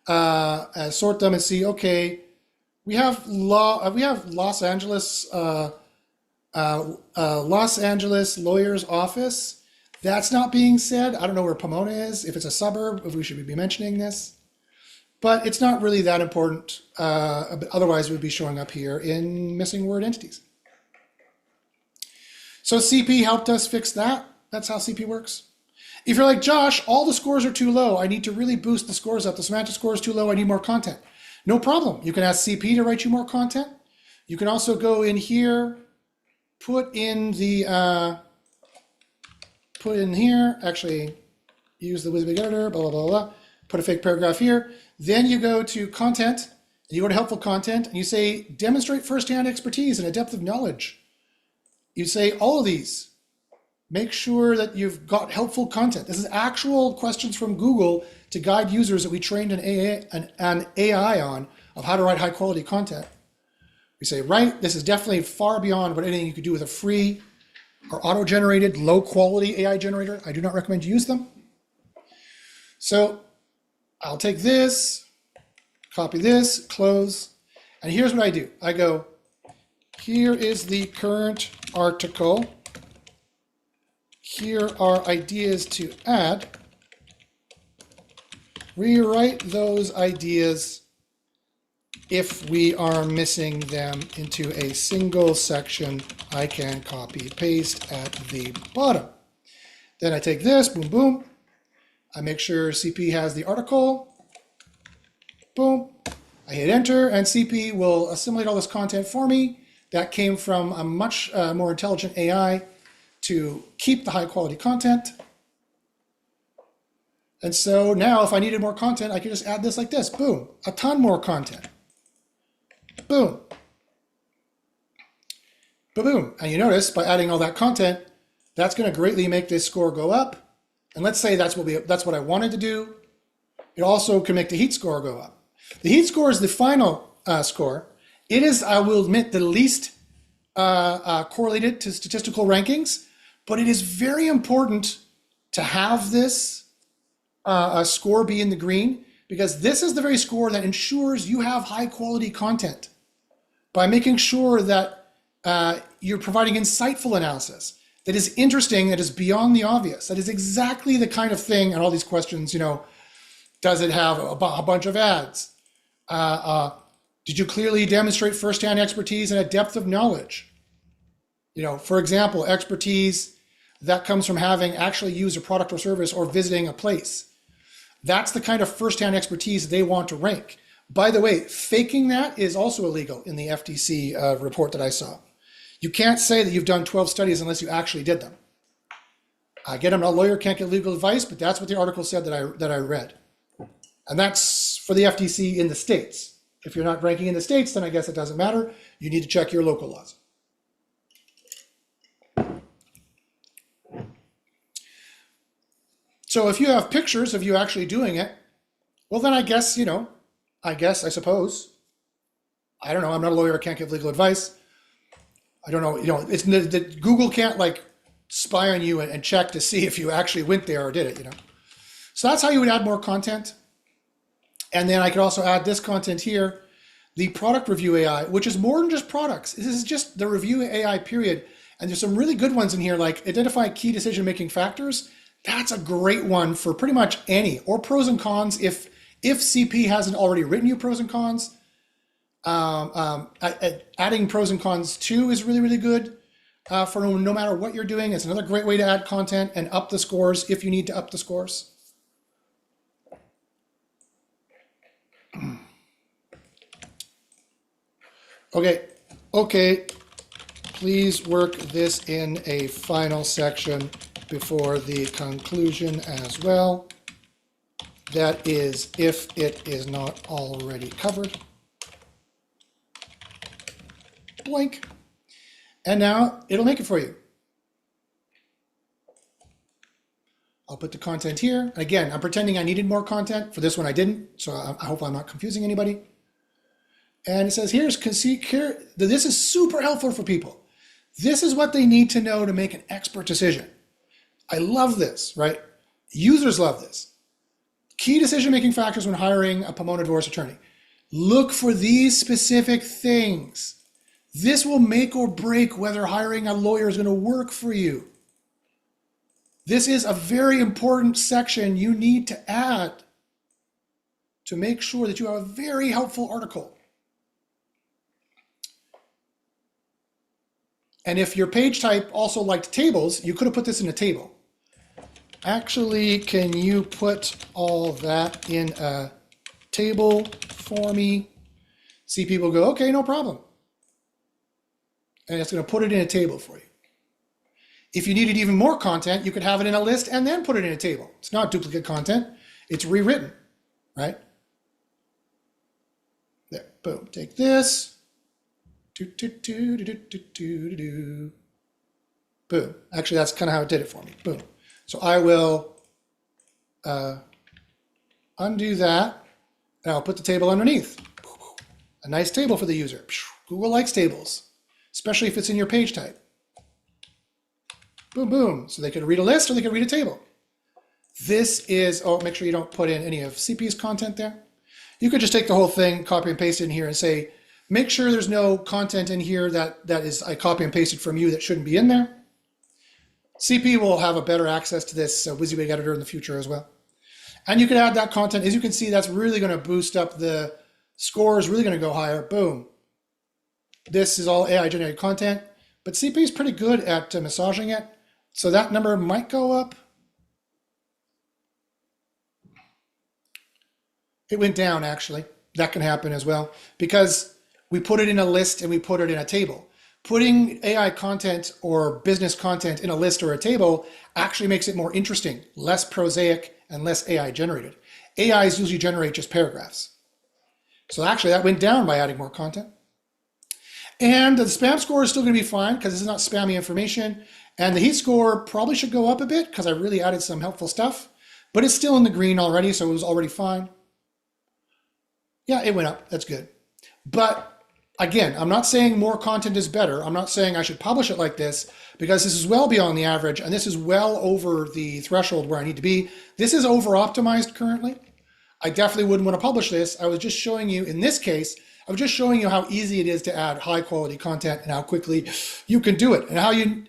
sort them and see, okay, we have Los Angeles lawyer's office. That's not being said. I don't know where Pomona is, if it's a suburb, if we should be mentioning this. But it's not really that important. Otherwise, it would be showing up here in missing word entities. So CP helped us fix that. That's how CP works. If you're like, Josh, all the scores are too low. I need to really boost the scores up. The semantic score is too low. I need more content. No problem. You can ask CP to write you more content. You can also go in here, put in here, actually use the WYSIWYG editor, blah, blah, blah, blah. Put a fake paragraph here. Then you go to content, and you go to helpful content, and you say, demonstrate firsthand expertise and a depth of knowledge. You say all of these. Make sure that you've got helpful content. This is actual questions from Google to guide users that we trained an AI on of how to write high quality content. We say, right, this is definitely far beyond what anything you could do with a free or auto-generated low quality AI generator. I do not recommend you use them. So I'll take this, copy this, close, and here's what I do. I go, here is the current article. Here are ideas to add. Rewrite those ideas if we are missing them into a single section. I can copy paste at the bottom. Then I take this, boom, boom. I make sure CP has the article. Boom. I hit enter, and CP will assimilate all this content for me. That came from a much more intelligent AI to keep the high quality content. And so now if I needed more content, I could just add this like this, boom, a ton more content. Boom. Boom. And you notice by adding all that content, that's going to greatly make this score go up. And let's say that's what I wanted to do. It also can make the heat score go up. The heat score is the final score. It is, I will admit, the least correlated to statistical rankings, but it is very important to have this score be in the green, because this is the very score that ensures you have high quality content by making sure that you're providing insightful analysis that is interesting, that is beyond the obvious, that is exactly the kind of thing, and all these questions, does it have a bunch of ads? Did you clearly demonstrate firsthand expertise and a depth of knowledge? For example, expertise that comes from having actually used a product or service or visiting a place. That's the kind of firsthand expertise they want to rank. By the way, faking that is also illegal in the FTC report that I saw. You can't say that you've done 12 studies unless you actually did them. Again, I'm not a lawyer, can't get legal advice, but that's what the article said that I read. And that's for the FTC in the States. If you're not ranking in the States, then I guess it doesn't matter. You need to check your local laws. So if you have pictures of you actually doing it, well then I guess, I suppose, I don't know, I'm not a lawyer, I can't give legal advice. I don't know, it's Google can't spy on you and check to see if you actually went there or did it, So that's how you would add more content. And then I could also add this content here, the product review AI, which is more than just products. This is just the review AI period. And there's some really good ones in here, like identify key decision-making factors. That's a great one for pretty much any, or pros and cons. If CP hasn't already written you pros and cons, adding pros and cons too is really, really good for no matter what you're doing. It's another great way to add content and up the scores if you need to up the scores. Okay, please work this in a final section before the conclusion as well. That is, if it is not already covered. Blank. And now it'll make it for you. I'll put the content here. Again, I'm pretending I needed more content. For this one, I didn't. So I hope I'm not confusing anybody. And it says, here, this is super helpful for people. This is what they need to know to make an expert decision. I love this, right? Users love this. Key decision-making factors when hiring a promoted divorce attorney. Look for these specific things. This will make or break whether hiring a lawyer is going to work for you. This is a very important section you need to add to make sure that you have a very helpful article. And if your page type also liked tables, you could have put this in a table. Actually, can you put all that in a table for me? CP will go, okay, no problem. And it's going to put it in a table for you. If you needed even more content, you could have it in a list and then put it in a table. It's not duplicate content, it's rewritten, right? There, boom, take this. Boom. Actually, that's kind of how it did it for me. Boom. So I will undo that, and I'll put the table underneath. A nice table for the user. Google likes tables, especially if it's in your page type. Boom, boom. So they could read a list or they could read a table. This is, oh, make sure you don't put in any of CP's content there. You could just take the whole thing, copy and paste it in here and say, make sure there's no content in here that is I copy and pasted from you that shouldn't be in there. CP will have a better access to this WYSIWYG editor in the future as well. And you can add that content. As you can see, that's really going to boost up the scores, really going to go higher. Boom. This is all AI generated content, but CP is pretty good at massaging it. So that number might go up. It went down, actually. That can happen as well because we put it in a list and we put it in a table. Putting AI content or business content in a list or a table actually makes it more interesting, less prosaic, and less AI generated. AIs usually generate just paragraphs. So actually that went down by adding more content. And the spam score is still going to be fine because this is not spammy information. And the heat score probably should go up a bit because I really added some helpful stuff, but it's still in the green already, so it was already fine. Yeah, it went up. That's good. But again, I'm not saying more content is better. I'm not saying I should publish it like this because this is well beyond the average and this is well over the threshold where I need to be. This is over optimized currently. I definitely wouldn't want to publish this. I was just showing you, in this case, I was just showing you how easy it is to add high quality content and how quickly you can do it and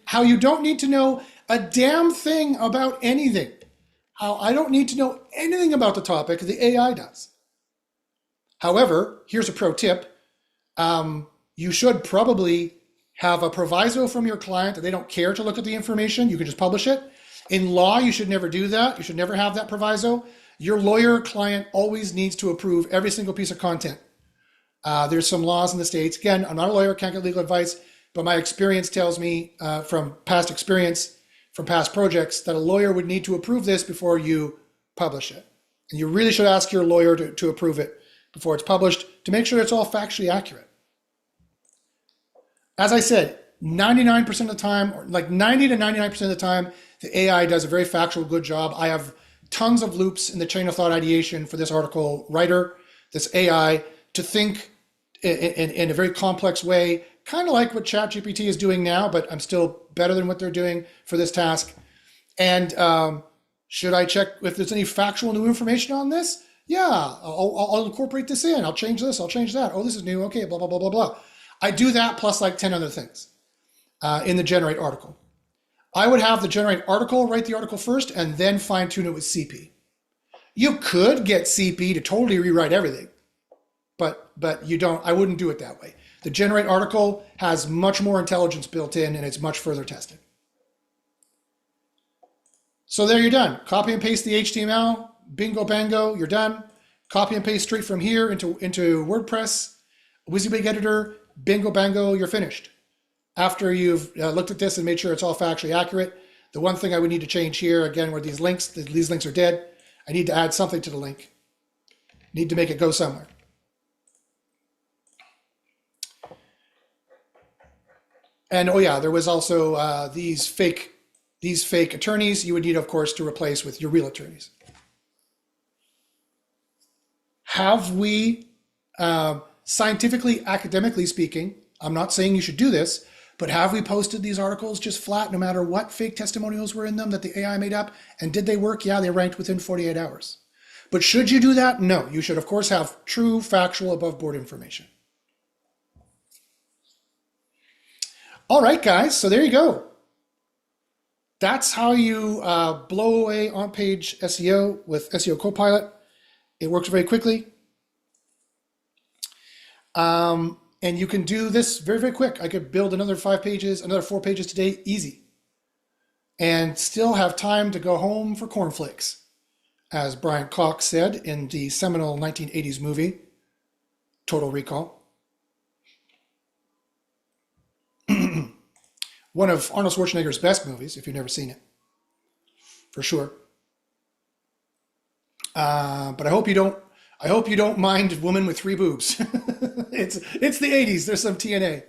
how you don't need to know a damn thing about anything. How I don't need to know anything about the topic, the AI does. However, here's a pro tip. You should probably have a proviso from your client that they don't care to look at the information. You can just publish it. In law, you should never do that. You should never have that proviso. Your lawyer client always needs to approve every single piece of content. There's some laws in the States. Again, I'm not a lawyer, can't get legal advice, but my experience tells me from past experience, from past projects, that a lawyer would need to approve this before you publish it. And you really should ask your lawyer to approve it before it's published to make sure it's all factually accurate. As I said, 99% of the time, or like 90 to 99% of the time, the AI does a very factual, good job. I have tons of loops in the chain of thought ideation for this article writer, this AI, to think in a very complex way, kind of like what ChatGPT is doing now, but I'm still better than what they're doing for this task. And should I check if there's any factual new information on this? Yeah, I'll incorporate this in. I'll change this, I'll change that. Oh, this is new, okay, blah, blah, blah, blah, blah. I do that plus like 10 other things in the generate article. I would have the generate article, write the article first, and then fine tune it with CP. You could get CP to totally rewrite everything, but you don't. I wouldn't do it that way. The generate article has much more intelligence built in and it's much further tested. So there you're done. Copy and paste the HTML, bingo bango, you're done. Copy and paste straight from here into WordPress, WYSIWYG editor, bingo bango, you're finished. After you've looked at this and made sure it's all factually accurate, the one thing I would need to change here, again, where these links are dead, I need to add something to the link. Need to make it go somewhere. And oh yeah, there was also these fake attorneys you would need, of course, to replace with your real attorneys. Have we scientifically, academically speaking, I'm not saying you should do this, but have we posted these articles just flat, no matter what fake testimonials were in them that the AI made up? And did they work? Yeah, they ranked within 48 hours. But should you do that? No. You should, of course, have true, factual, above board information. All right, guys, so there you go. That's how you blow away on-page SEO with SEO Copilot. It works very quickly. And you can do this very, very quick. I could build another 5 pages, another 4 pages today, easy. And still have time to go home for cornflakes, as Brian Cox said in the seminal 1980s movie, Total Recall. One of Arnold Schwarzenegger's best movies, if you've never seen it, for sure. But I hope you don't mind Woman with 3 boobs. It's the 80s. There's some TNA.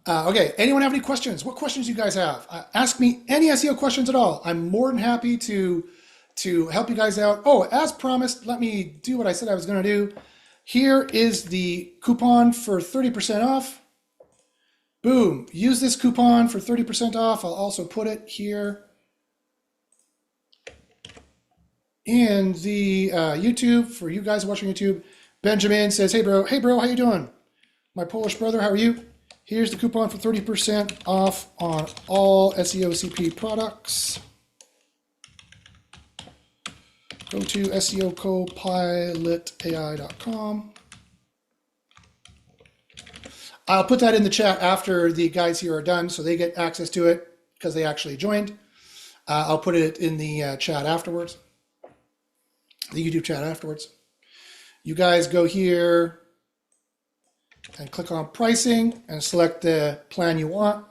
Okay. Anyone have any questions? What questions do you guys have? Ask me any SEO questions at all. I'm more than happy to help you guys out. Oh, as promised, let me do what I said I was going to do. Here is the coupon for 30% off. Boom. Use this coupon for 30% off. I'll also put it here in the YouTube for you guys watching YouTube. Benjamin says, hey bro, how you doing? My Polish brother, how are you? Here's the coupon for 30% off on all SEO CP products. Go to SEOcopilotai.com. I'll put that in the chat after the guys here are done so they get access to it because they actually joined. I'll put it in the chat afterwards, the YouTube chat afterwards. You guys go here and click on pricing and select the plan you want.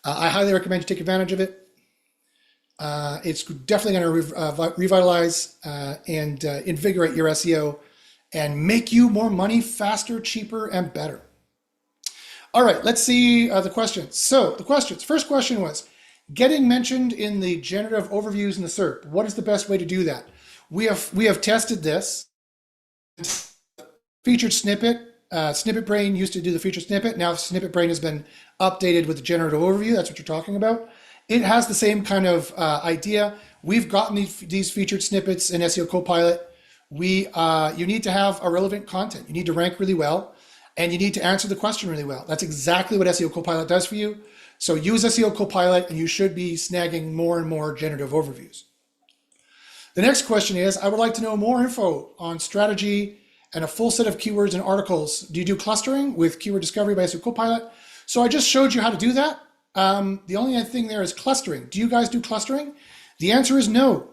I highly recommend you take advantage of it. It's definitely going to revitalize and invigorate your SEO and make you more money faster, cheaper, and better. All right, let's see the questions. So the questions, first question was, getting mentioned in the generative overviews in the SERP. What is the best way to do that? We have tested this. Featured snippet. Snippet Brain used to do the featured snippet. Now Snippet Brain has been updated with the generative overview. That's what you're talking about. It has the same kind of idea. We've gotten these featured snippets in SEO Copilot. You need to have a relevant content. You need to rank really well, and you need to answer the question really well. That's exactly what SEO Copilot does for you. So use SEO Copilot, and you should be snagging more and more generative overviews. The next question is, I would like to know more info on strategy and a full set of keywords and articles. Do you do clustering with keyword discovery by SEO Copilot? So I just showed you how to do that. The only thing there is clustering. Do you guys do clustering? The answer is no.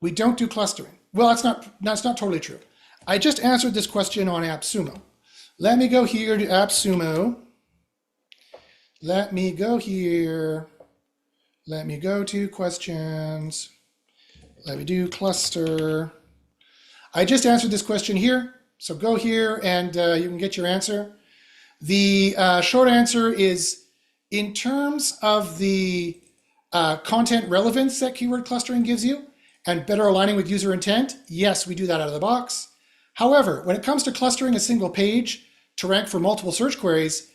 We don't do clustering. Well, that's not totally true. I just answered this question on AppSumo. Let me go here to AppSumo. Let me go here. Let me go to questions. Let me do cluster. I just answered this question here. So go here and you can get your answer. The short answer is, in terms of the content relevance that keyword clustering gives you and better aligning with user intent, yes, we do that out of the box. However, when it comes to clustering a single page to rank for multiple search queries,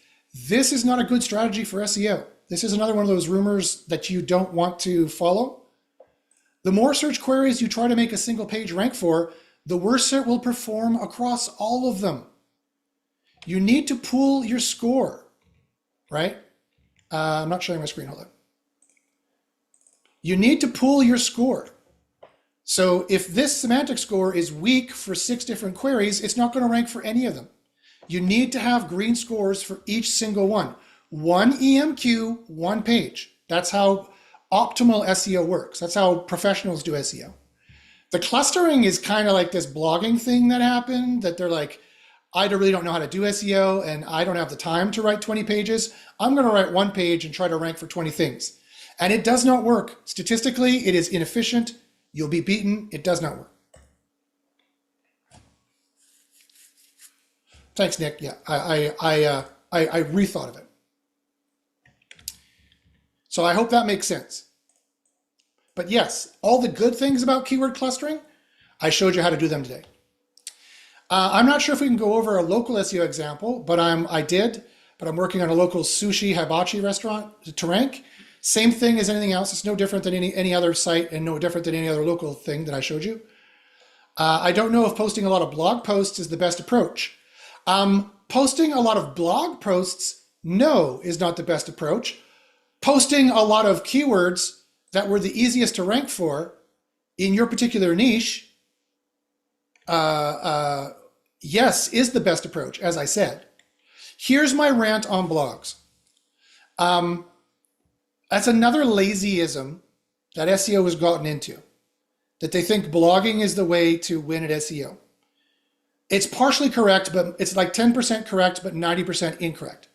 this is not a good strategy for SEO. This is another one of those rumors that you don't want to follow. The more search queries you try to make a single page rank for, the worse it will perform across all of them. You need to pool your score, right? I'm not showing my screen, hold on. You need to pool your score. So if this semantic score is weak for 6 different queries, it's not going to rank for any of them. You need to have green scores for each single one. One EMQ, one page. That's how optimal SEO works. That's how professionals do SEO. The clustering is kind of like this blogging thing that happened, that they're like, I really don't know how to do SEO and I don't have the time to write 20 pages. I'm going to write 1 page and try to rank for 20 things. And it does not work. Statistically, it is inefficient. You'll be beaten. It does not work. Thanks, Nick. Yeah, I rethought of it. So I hope that makes sense. But yes, all the good things about keyword clustering, I showed you how to do them today. I'm not sure if we can go over a local SEO example, but I'm working on a local sushi hibachi restaurant to rank. Same thing as anything else. It's no different than any other site and no different than any other local thing that I showed you. I don't know if posting a lot of blog posts is the best approach. Posting a lot of blog posts, no, is not the best approach. Posting a lot of keywords that were the easiest to rank for in your particular niche, yes, is the best approach, as I said. Here's my rant on blogs. That's another lazyism that SEO has gotten into, that they think blogging is the way to win at SEO. It's partially correct, but it's like 10% correct, but 90% incorrect.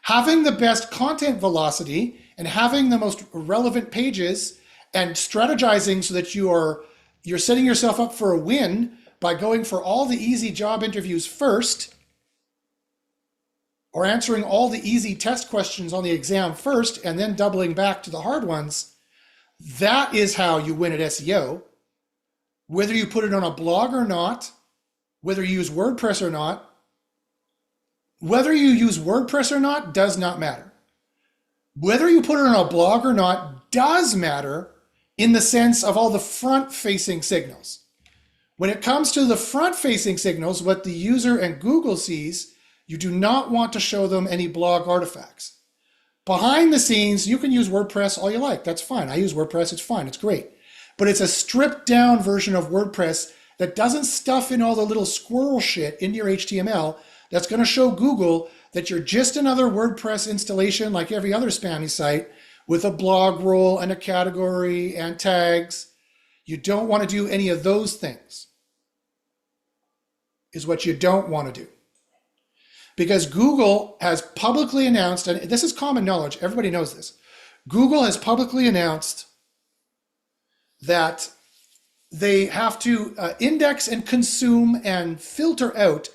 Having the best content velocity and having the most relevant pages and strategizing so that you're setting yourself up for a win by going for all the easy job interviews first, or answering all the easy test questions on the exam first and then doubling back to the hard ones, that is how you win at SEO. Whether you put it on a blog or not, whether you use WordPress or not, does not matter. Whether you put it on a blog or not does matter in the sense of all the front-facing signals. When it comes to the front-facing signals, what the user and Google sees, you do not want to show them any blog artifacts. Behind the scenes, you can use WordPress all you like. That's fine. I use WordPress. It's fine. It's great. But it's a stripped down version of WordPress that doesn't stuff in all the little squirrel shit into your HTML that's going to show Google that you're just another WordPress installation like every other spammy site with a blog role and a category and tags. You don't want to do any of those things, is what you don't want to do. Because Google has publicly announced, and this is common knowledge, everybody knows this, Google has publicly announced that they have to index and consume and filter out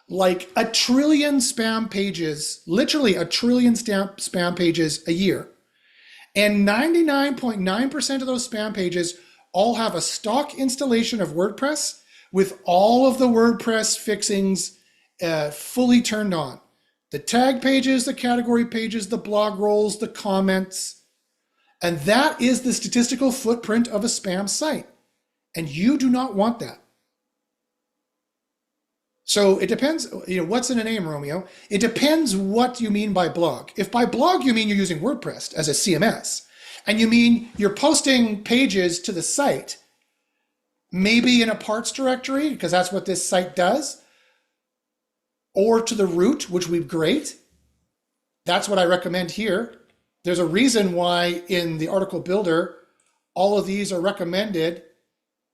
like 1 trillion spam pages, literally 1 trillion spam pages a year. And 99.9% of those spam pages all have a stock installation of WordPress with all of the WordPress fixings fully turned on. The tag pages, the category pages, the blog roles, the comments. And that is the statistical footprint of a spam site. And you do not want that. So it depends, what's in a name, Romeo? It depends what you mean by blog. If by blog you mean you're using WordPress as a CMS, and you mean you're posting pages to the site, maybe in a parts directory, because that's what this site does, or to the root, which would be great. That's what I recommend here. There's a reason why in the article builder, all of these are recommended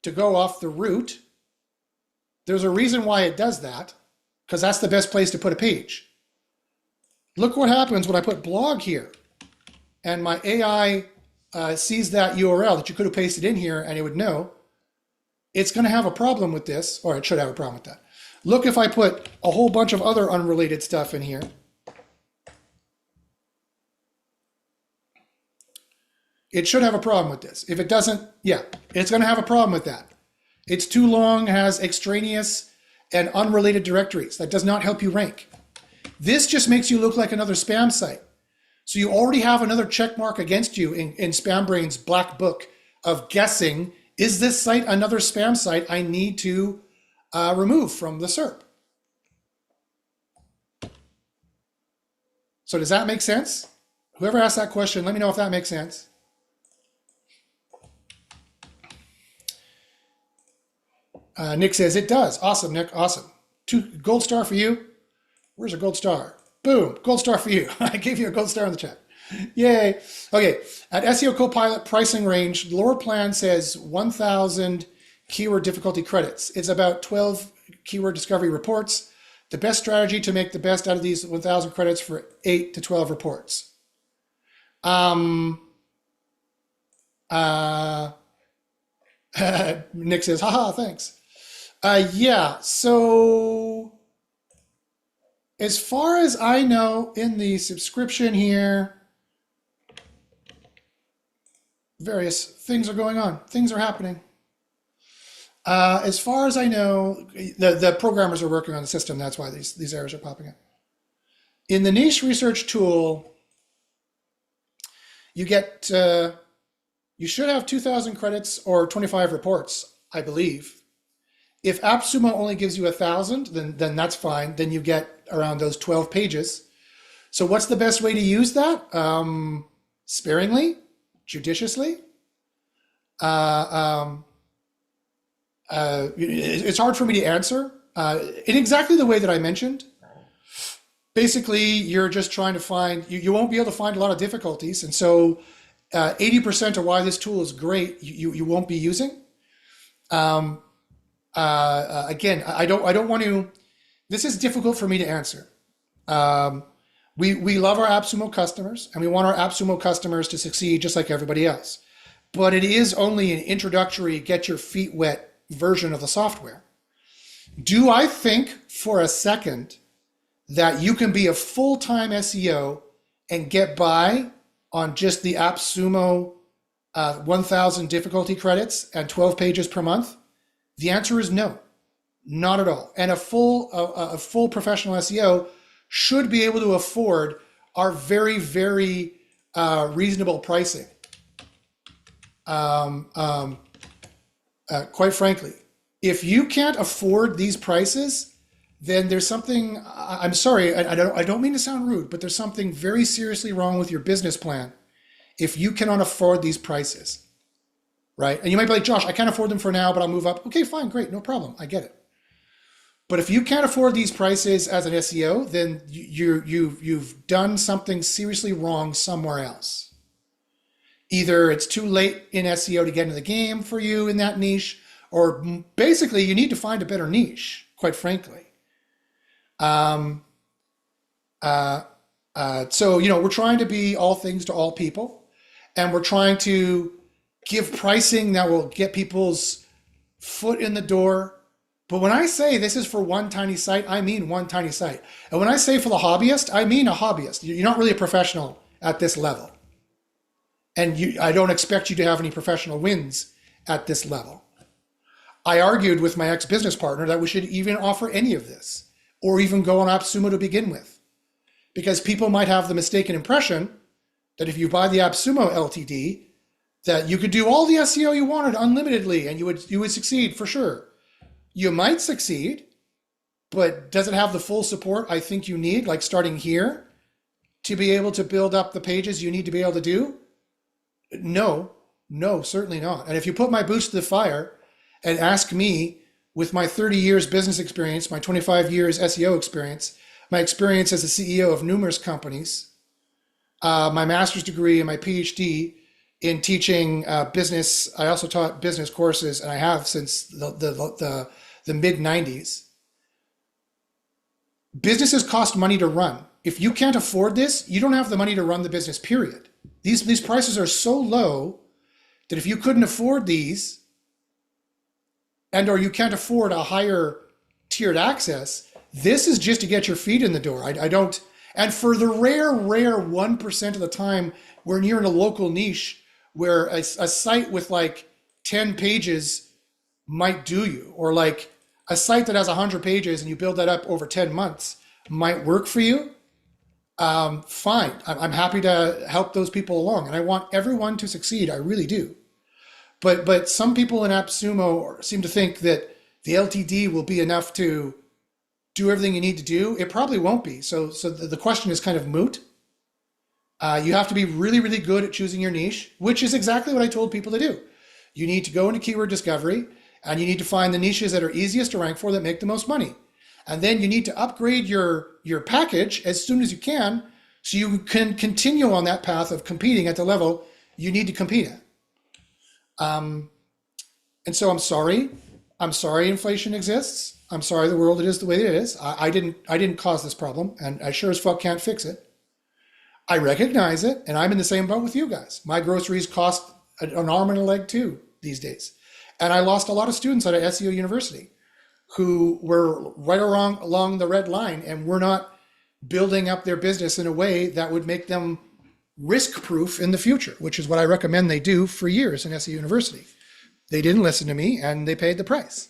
to go off the root. There's a reason why it does that, because that's the best place to put a page. Look what happens when I put blog here and my AI sees that URL that you could have pasted in here and it would know. It's going to have a problem with this, or it should have a problem with that. Look if I put a whole bunch of other unrelated stuff in here. It should have a problem with this. If it doesn't, yeah, it's going to have a problem with that. It's too long, has extraneous and unrelated directories. That does not help you rank. This just makes you look like another spam site. So you already have another check mark against you in SpamBrain's black book of guessing, is this site another spam site I need to remove from the SERP? So does that make sense? Whoever asked that question, let me know if that makes sense. Nick says, it does. Awesome, Nick, awesome. Gold star for you. Where's a gold star? Boom, gold star for you. I gave you a gold star in the chat. Yay. Okay, at SEO Copilot pricing range, lower plan says 1,000 keyword difficulty credits. It's about 12 keyword discovery reports. The best strategy to make the best out of these 1,000 credits for 8 to 12 reports. Nick says, haha, thanks. Yeah, so as far as I know, in the subscription here, various things are going on. Things are happening. As far as I know, the programmers are working on the system. That's why these errors are popping up. In the niche research tool, you get you should have 2,000 credits or 25 reports, I believe. If AppSumo only gives you 1,000, then that's fine. Then you get around those 12 pages. So what's the best way to use that? Sparingly, judiciously. It's hard for me to answer in exactly the way that I mentioned. Basically, you're just trying to find, you won't be able to find a lot of difficulties. And so 80% of why this tool is great, you won't be using. Again, I don't want to, this is difficult for me to answer. We love our AppSumo customers, and we want our AppSumo customers to succeed just like everybody else. But it is only an introductory, get your feet wet version of the software. Do I think for a second that you can be a full-time SEO and get by on just the AppSumo 1,000 difficulty credits and 12 pages per month? The answer is no, not at all. And a full professional SEO should be able to afford our very, very reasonable pricing. Quite frankly, if you can't afford these prices, then there's something, I'm sorry, I don't mean to sound rude, but there's something very seriously wrong with your business plan if you cannot afford these prices, right? And you might be like, Josh, I can't afford them for now, but I'll move up. Okay, fine, great, no problem, I get it. But if you can't afford these prices as an SEO, then you've done something seriously wrong somewhere else. Either it's too late in SEO to get into the game for you in that niche, or basically you need to find a better niche, quite frankly. So, we're trying to be all things to all people, and we're trying to give pricing that will get people's foot in the door. But when I say this is for one tiny site, I mean one tiny site. And when I say for the hobbyist, I mean a hobbyist. You're not really a professional at this level. And I don't expect you to have any professional wins at this level. I argued with my ex-business partner that we should even offer any of this, or even go on AppSumo to begin with. Because people might have the mistaken impression that if you buy the AppSumo LTD, that you could do all the SEO you wanted unlimitedly and you would succeed for sure. You might succeed, but does it have the full support I think you need, like starting here, to be able to build up the pages you need to be able to do? No, certainly not. And if you put my boots to the fire and ask me, with my 30 years business experience, my 25 years SEO experience, my experience as a CEO of numerous companies, my master's degree and my PhD in teaching business. I also taught business courses, and I have since the mid-90s. Businesses cost money to run. If you can't afford this, you don't have the money to run the business, period. These prices are so low that if you couldn't afford these, or you can't afford a higher tiered access, this is just to get your feet in the door. I don't, and for the rare 1% of the time when you're in a local niche where a site with like 10 pages might do you, or like a site that has 100 pages and you build that up over 10 months might work for you, fine. I'm happy to help those people along, and I want everyone to succeed. I really do. But some people in AppSumo seem to think that the LTD will be enough to do everything you need to do. It probably won't be. So the question is kind of moot. You have to be really, really good at choosing your niche, which is exactly what I told people to do. You need to go into keyword discovery, and you need to find the niches that are easiest to rank for, that make the most money. And then you need to upgrade your package as soon as you can, so you can continue on that path of competing at the level you need to compete at. And so I'm sorry inflation exists. I'm sorry the world it is the way it is. I didn't cause this problem, and I sure as fuck can't fix it. I recognize it, and I'm in the same boat with you guys. My groceries cost an arm and a leg too these days. And I lost a lot of students out of SEO University who were right along the red line and were not building up their business in a way that would make them risk-proof in the future, which is what I recommend they do for years in SEO University. They didn't listen to me and they paid the price.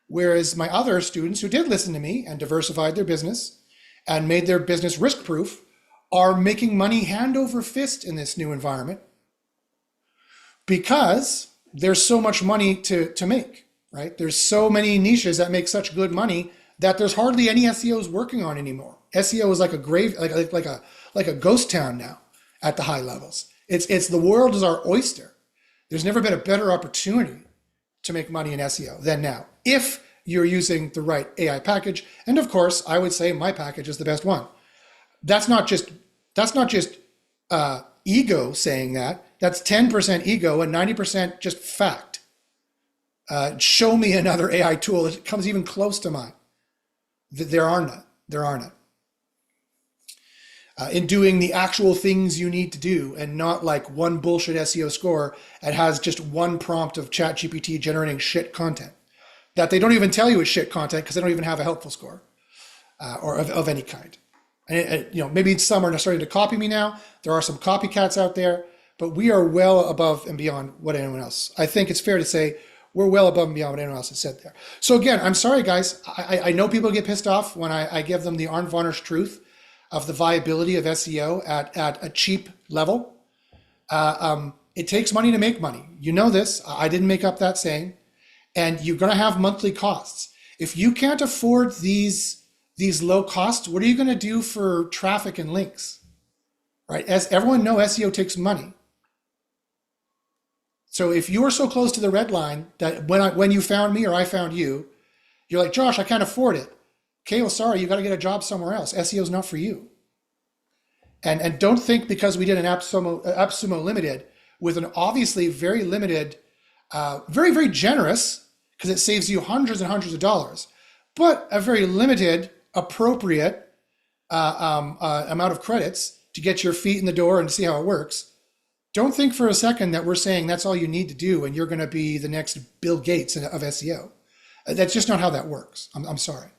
Whereas my other students who did listen to me and diversified their business and made their business risk proof are making money hand over fist in this new environment because there's so much money to make, right? There's so many niches that make such good money that there's hardly any SEOs working on anymore. SEO is like a grave, like a ghost town now at the high levels. It's the world is our oyster. There's never been a better opportunity to make money in SEO than now, if you're using the right AI package. And of course, I would say my package is the best one. That's not just ego saying that. That's 10% ego and 90% just fact. Show me another AI tool that comes even close to mine. There are none. There are none. In doing the actual things you need to do, and not like one bullshit SEO score and has just one prompt of ChatGPT generating shit content that they don't even tell you is shit content because they don't even have a helpful score or of any kind. And maybe some are starting to copy me now. There are some copycats out there, but we are well above and beyond what anyone else. I think it's fair to say we're well above and beyond what anyone else has said there. So again, I'm sorry, guys. I know people get pissed off when I give them the unvarnished truth of the viability of SEO at a cheap level. It takes money to make money. You know this. I didn't make up that saying. And you're going to have monthly costs. If you can't afford these low costs, what are you going to do for traffic and links? Right? As everyone knows, SEO takes money. So if you are so close to the red line that when you found me or I found you, you're like, Josh, I can't afford it. Okay, well, sorry, you got to get a job somewhere else. SEO is not for you. And don't think because we did an AppSumo Limited with an obviously very limited, very, very generous, because it saves you hundreds and hundreds of dollars, but a very limited, appropriate amount of credits to get your feet in the door and see how it works. Don't think for a second that we're saying that's all you need to do and you're going to be the next Bill Gates of SEO. That's just not how that works. I'm sorry.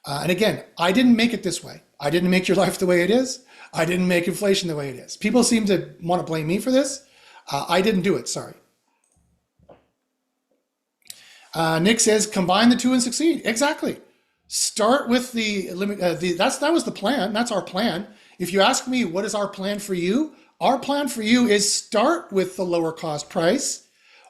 And again, I didn't make it this way. I didn't make your life the way it is. I didn't make inflation the way it is. People seem to want to blame me for this. I didn't do it, sorry. Nick says, combine the two and succeed. Exactly. Start with the limit. That was the plan. That's our plan. If you ask me, what is our plan for you? Our plan for you is start with the lower cost price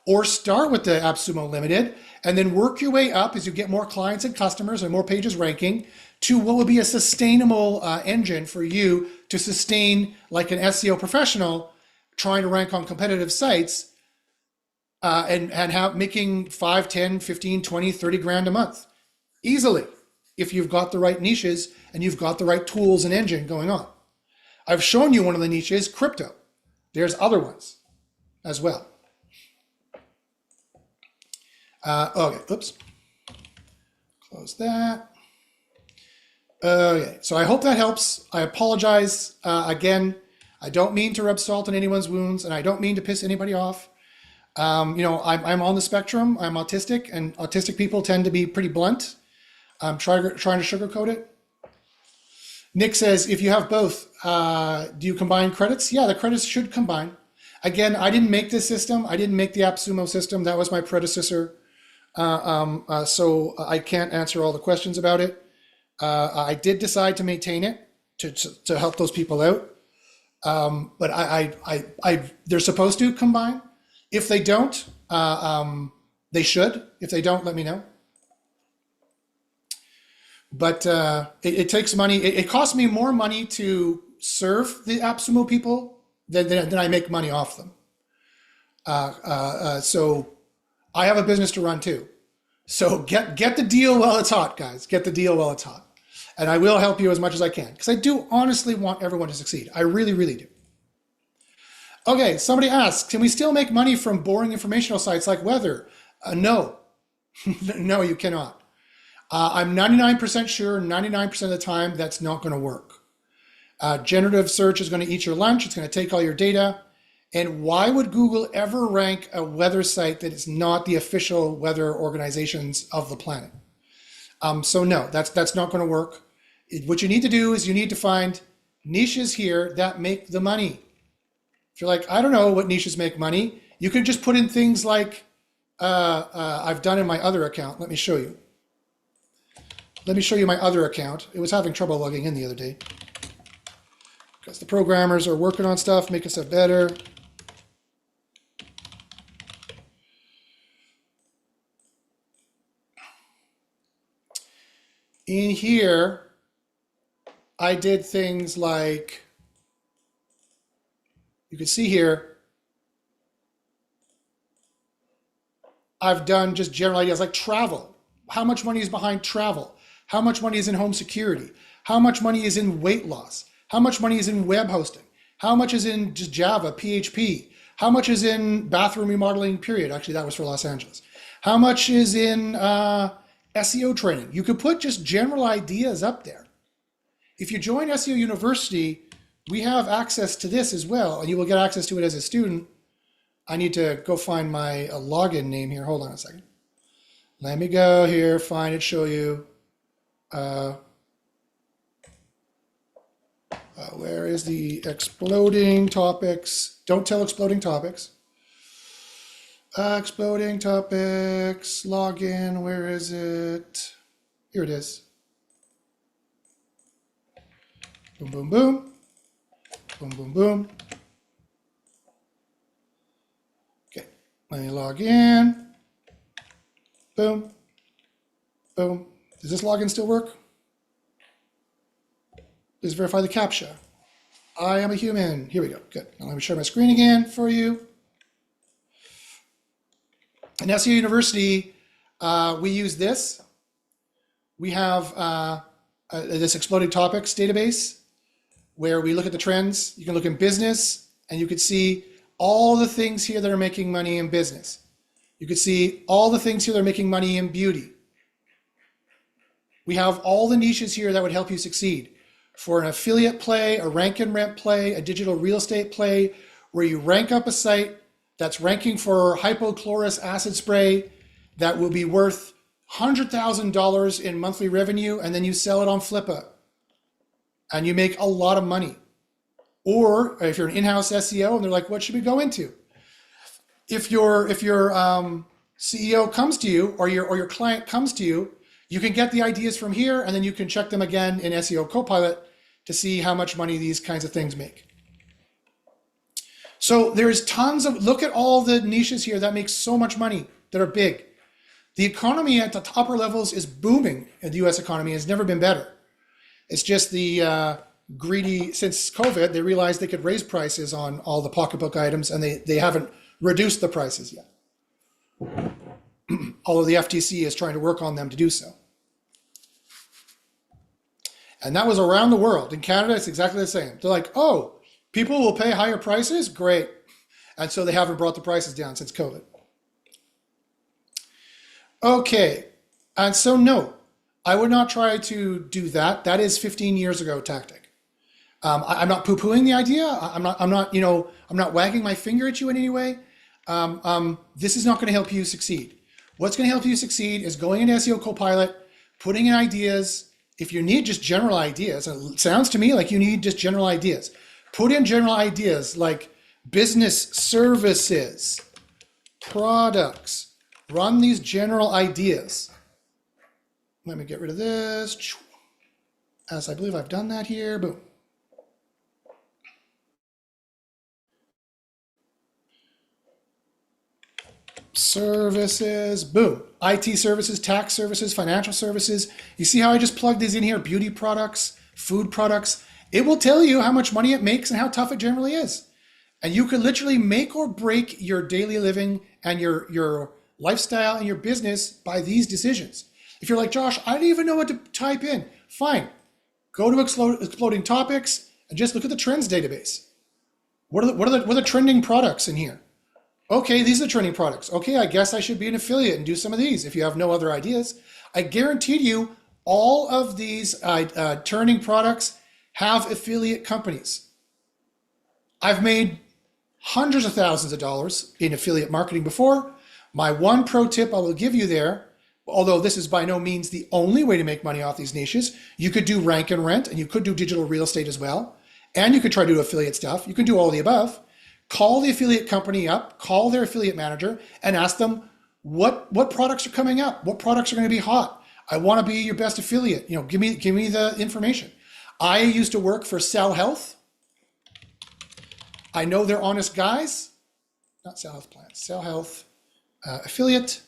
or start with the AppSumo Limited and then work your way up as you get more clients and customers and more pages ranking to what would be a sustainable engine for you to sustain like an SEO professional trying to rank on competitive sites and have making 5, 10, 15, 20, 30 grand a month easily if you've got the right niches and you've got the right tools and engine going on. I've shown you one of the niches, crypto. There's other ones as well. Okay, oops. Close that. Okay, so I hope that helps. I apologize. Again, I don't mean to rub salt in anyone's wounds, and I don't mean to piss anybody off. I'm on the spectrum. I'm autistic, and autistic people tend to be pretty blunt. I'm trying to sugarcoat it. Nick says, if you have both, do you combine credits? Yeah, the credits should combine. Again, I didn't make this system. I didn't make the AppSumo system. That was my predecessor. So I can't answer all the questions about it. I did decide to maintain it to help those people out. But they're supposed to combine. If they don't, they should. If they don't, let me know. But it takes money. It costs me more money to serve the AppSumo people than I make money off them. So I have a business to run too. So get the deal while it's hot, guys. Get the deal while it's hot. And I will help you as much as I can because I do honestly want everyone to succeed. I really, really do. Okay, somebody asks, can we still make money from boring informational sites like weather? No, no, you cannot. I'm 99% sure, 99% of the time, that's not going to work. Generative search is going to eat your lunch. It's going to take all your data. And why would Google ever rank a weather site that is not the official weather organizations of the planet? So no, that's not going to work. What you need to do is you need to find niches here that make the money. If you're like, I don't know what niches make money, you can just put in things like I've done in my other account. Let me show you. Let me show you my other account. It was having trouble logging in the other day because the programmers are working on stuff, making stuff better. In here, I did things like, you can see here, I've done just general ideas like travel. How much money is behind travel? How much money is in home security? How much money is in weight loss? How much money is in web hosting? How much is in just Java, PHP? How much is in bathroom remodeling, period? Actually, that was for Los Angeles. How much is in SEO training? You could put just general ideas up there. If you join SEO University, we have access to this as well, and you will get access to it as a student. I need to go find my login name here. Hold on a second. Let me go here, find it, show you. Where is the exploding topics? Don't tell exploding topics. Exploding topics, login, where is it? Here it is. Boom, boom, boom. Boom, boom, boom. Okay, let me log in. Boom, boom. Does this login still work? Please verify the CAPTCHA. I am a human. Here we go, good. Now let me share my screen again for you. In SEO University, we use this. We have this exploding topics database where we look at the trends. You can look in business and you can see all the things here that are making money in business. You can see all the things here that are making money in beauty. We have all the niches here that would help you succeed. For an affiliate play, a rank and rent play, a digital real estate play, where you rank up a site that's ranking for hypochlorous acid spray that will be worth $100,000 in monthly revenue, and then you sell it on Flippa and you make a lot of money. Or if you're an in-house SEO and they're like, what should we go into? If your CEO comes to you or your client comes to you, you can get the ideas from here and then you can check them again in SEO Copilot to see how much money these kinds of things make. So there's tons of, look at all the niches here that make so much money, that are big. The economy at the upper levels is booming. The US economy has never been better. It's just the greedy, since COVID, they realized they could raise prices on all the pocketbook items and they haven't reduced the prices yet. Although the FTC is trying to work on them to do so. And that was around the world. In Canada, it's exactly the same. They're like, oh, people will pay higher prices? Great. And so they haven't brought the prices down since COVID. Okay. And so no, I would not try to do that. That is 15 years ago tactic. I'm not poo-pooing the idea. I'm not wagging my finger at you in any way. This is not going to help you succeed. What's going to help you succeed is going into SEO Copilot, putting in ideas. If you need just general ideas, it sounds to me like you need just general ideas. Put in general ideas like business services, products. Run these general ideas. Let me get rid of this. As I believe I've done that here. Boom. Services, boom. IT services, tax services, financial services. You see how I just plugged these in here? Beauty products, food products. It will tell you how much money it makes and how tough it generally is. And you can literally make or break your daily living and your lifestyle and your business by these decisions. If you're like, Josh, I don't even know what to type in. Fine. Go to exploding topics and just look at the trends database. What are the trending products in here? Okay, these are the trending products. Okay, I guess I should be an affiliate and do some of these if you have no other ideas. I guarantee you all of these trending products have affiliate companies. I've made hundreds of thousands of dollars in affiliate marketing before. My one pro tip I will give you there, although this is by no means the only way to make money off these niches, you could do rank and rent and you could do digital real estate as well. And you could try to do affiliate stuff. You can do all the above. Call the affiliate company up, call their affiliate manager and ask them, What products are coming up? What products are going to be hot? I want to be your best affiliate. Give me the information. I used to work for Cell Health. I know they're honest guys. Not Cell Health Plan, Cell Health affiliate.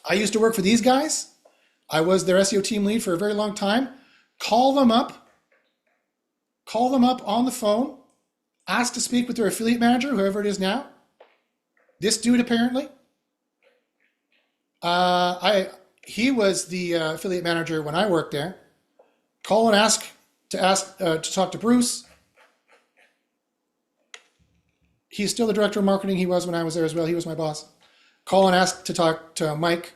I used to work for these guys. I was their SEO team lead for a very long time. Call them up on the phone, ask to speak with their affiliate manager, whoever it is now. This dude apparently. He was the affiliate manager when I worked there. Call and ask to talk to Bruce. He's still the director of marketing. He was when I was there as well. He was my boss. Call and ask to talk to Mike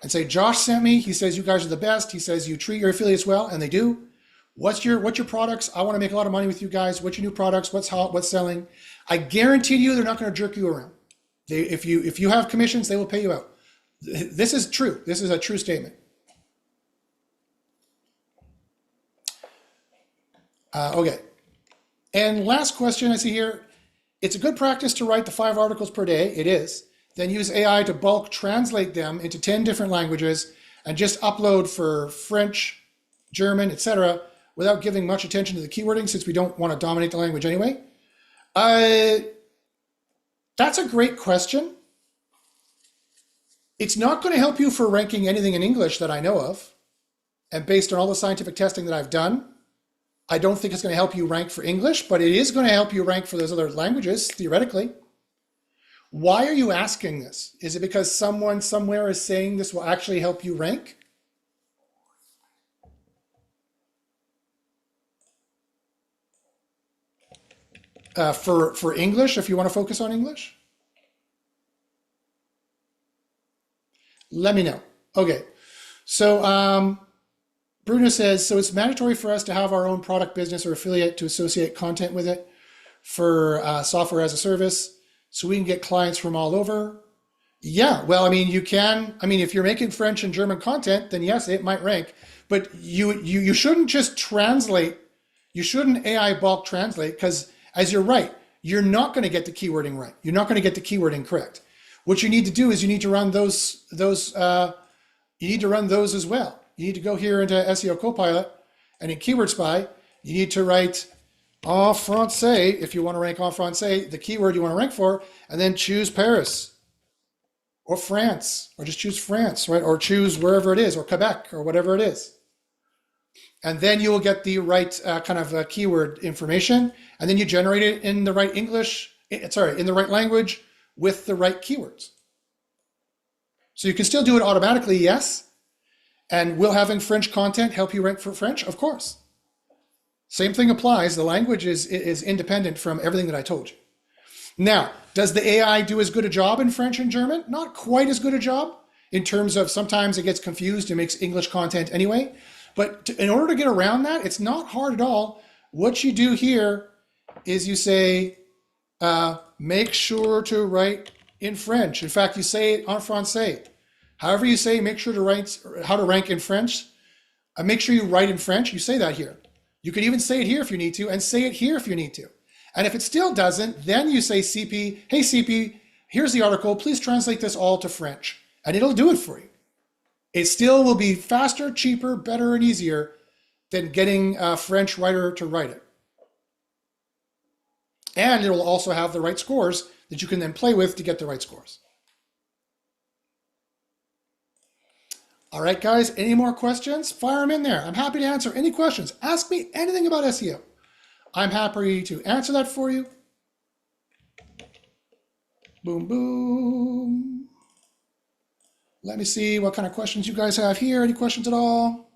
and say, Josh sent me. He says you guys are the best. He says you treat your affiliates well, and they do. What's your products? I want to make a lot of money with you guys. What's your new products? What's hot? What's selling? I guarantee you, they're not going to jerk you around. If you have commissions, they will pay you out. This is true. This is a true statement. Okay. And last question I see here. It's a good practice to write the 5 articles per day. It is. Then use AI to bulk translate them into 10 different languages and just upload for French, German, etc., without giving much attention to the keywording, since we don't want to dominate the language anyway. That's a great question. It's not going to help you for ranking anything in English that I know of. And based on all the scientific testing that I've done, I don't think it's going to help you rank for English, but it is going to help you rank for those other languages, theoretically. Why are you asking this? Is it because someone somewhere is saying this will actually help you rank? For English, if you want to focus on English? Let me know. Okay. So Bruno says, so it's mandatory for us to have our own product business or affiliate to associate content with it for software as a service, so we can get clients from all over. Yeah, well, I mean, you can. I mean, if you're making French and German content, then yes, it might rank. But you shouldn't just translate. You shouldn't AI bulk translate, because as you're right, you're not going to get the keywording right. You're not going to get the keywording correct. What you need to do is you need to run those you need to run those as well. You need to go here into SEO Copilot, and in Keyword Spy, you need to write en français, if you want to rank en français, the keyword you want to rank for, and then choose Paris or France, or just choose France, right? Or choose wherever it is, or Quebec, or whatever it is. And then you will get the right kind of keyword information, and then you generate it in the right in the right language with the right keywords. So you can still do it automatically, yes. And will having French content help you rank for French? Of course. Same thing applies. The language is independent from everything that I told you. Now, does the AI do as good a job in French and German? Not quite as good a job, in terms of sometimes it gets confused and makes English content anyway. But in order to get around that, it's not hard at all. What you do here is you say, make sure to write in French. In fact, you say it en français. However you say, make sure to write how to rank in French. Make sure you write in French. You say that here. You could even say it here if you need to, and say it here if you need to. And if it still doesn't, then you say CP, hey CP, here's the article. Please translate this all to French. And it'll do it for you. It still will be faster, cheaper, better, and easier than getting a French writer to write it. And it will also have the right scores that you can then play with to get the right scores. All right, guys, any more questions? Fire them in there. I'm happy to answer any questions. Ask me anything about SEO. I'm happy to answer that for you. Boom, boom. Let me see what kind of questions you guys have here. Any questions at all?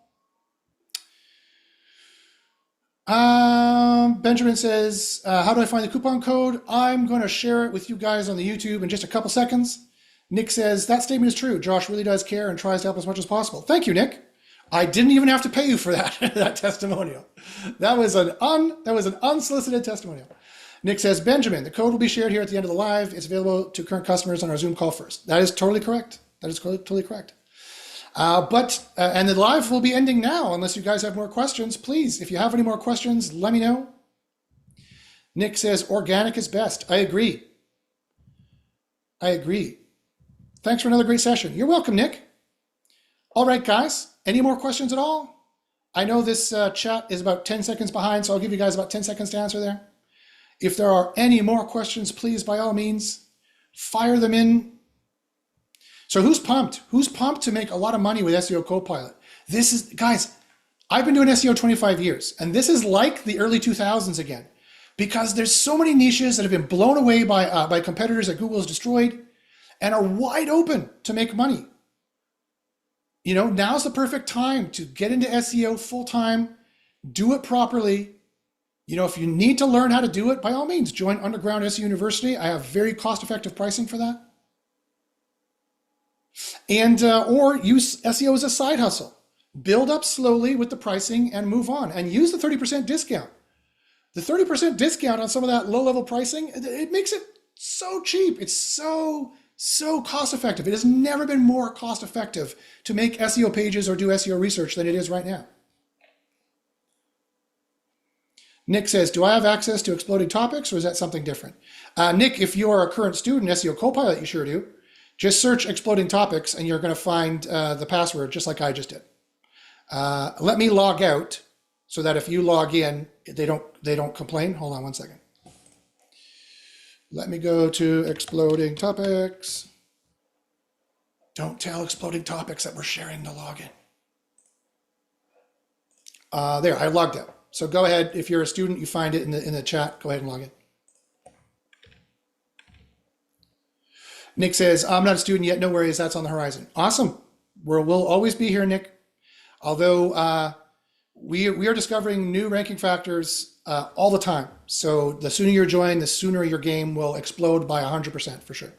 Benjamin says, how do I find the coupon code? I'm going to share it with you guys on the YouTube in just a couple seconds. Nick says, that statement is true. Josh really does care and tries to help as much as possible. Thank you, Nick. I didn't even have to pay you for that, that testimonial. That was an unsolicited testimonial. Nick says, Benjamin, the code will be shared here at the end of the live. It's available to current customers on our Zoom call first. That is totally correct. That is totally correct. And the live will be ending now, unless you guys have more questions. Please, if you have any more questions, let me know. Nick says, organic is best. I agree. Thanks for another great session. You're welcome, Nick. All right, guys. Any more questions at all? I know this chat is about 10 seconds behind, so I'll give you guys about 10 seconds to answer there. If there are any more questions, please, by all means, fire them in. So who's pumped? Who's pumped to make a lot of money with SEO Copilot? This is, guys, I've been doing SEO 25 years, and this is like the early 2000s again, because there's so many niches that have been blown away by competitors that Google has destroyed and are wide open to make money. You know, now's the perfect time to get into SEO full-time, do it properly. You know, if you need to learn how to do it, by all means, join Underground SEO University. I have very cost-effective pricing for that. And or use SEO as a side hustle. Build up slowly with the pricing and move on, and use the 30% discount. The 30% discount on some of that low-level pricing, it makes it so cheap. It's so cost-effective. It has never been more cost-effective to make SEO pages or do SEO research than it is right now. Nick says, do I have access to exploding topics, or is that something different? Nick, if you are a current student, SEO Copilot, you sure do. Just search exploding topics and you're going to find the password just like I just did. Let me log out so that if you log in, they don't complain. Hold on one second. Let me go to exploding topics. Don't tell exploding topics that we're sharing the login. There, I logged out. So go ahead. If you're a student, you find it in the chat. Go ahead and log in. Nick says, I'm not a student yet. No worries. That's on the horizon. Awesome. We'll always be here, Nick. Although we are discovering new ranking factors all the time. So the sooner you join, the sooner your game will explode by 100% for sure.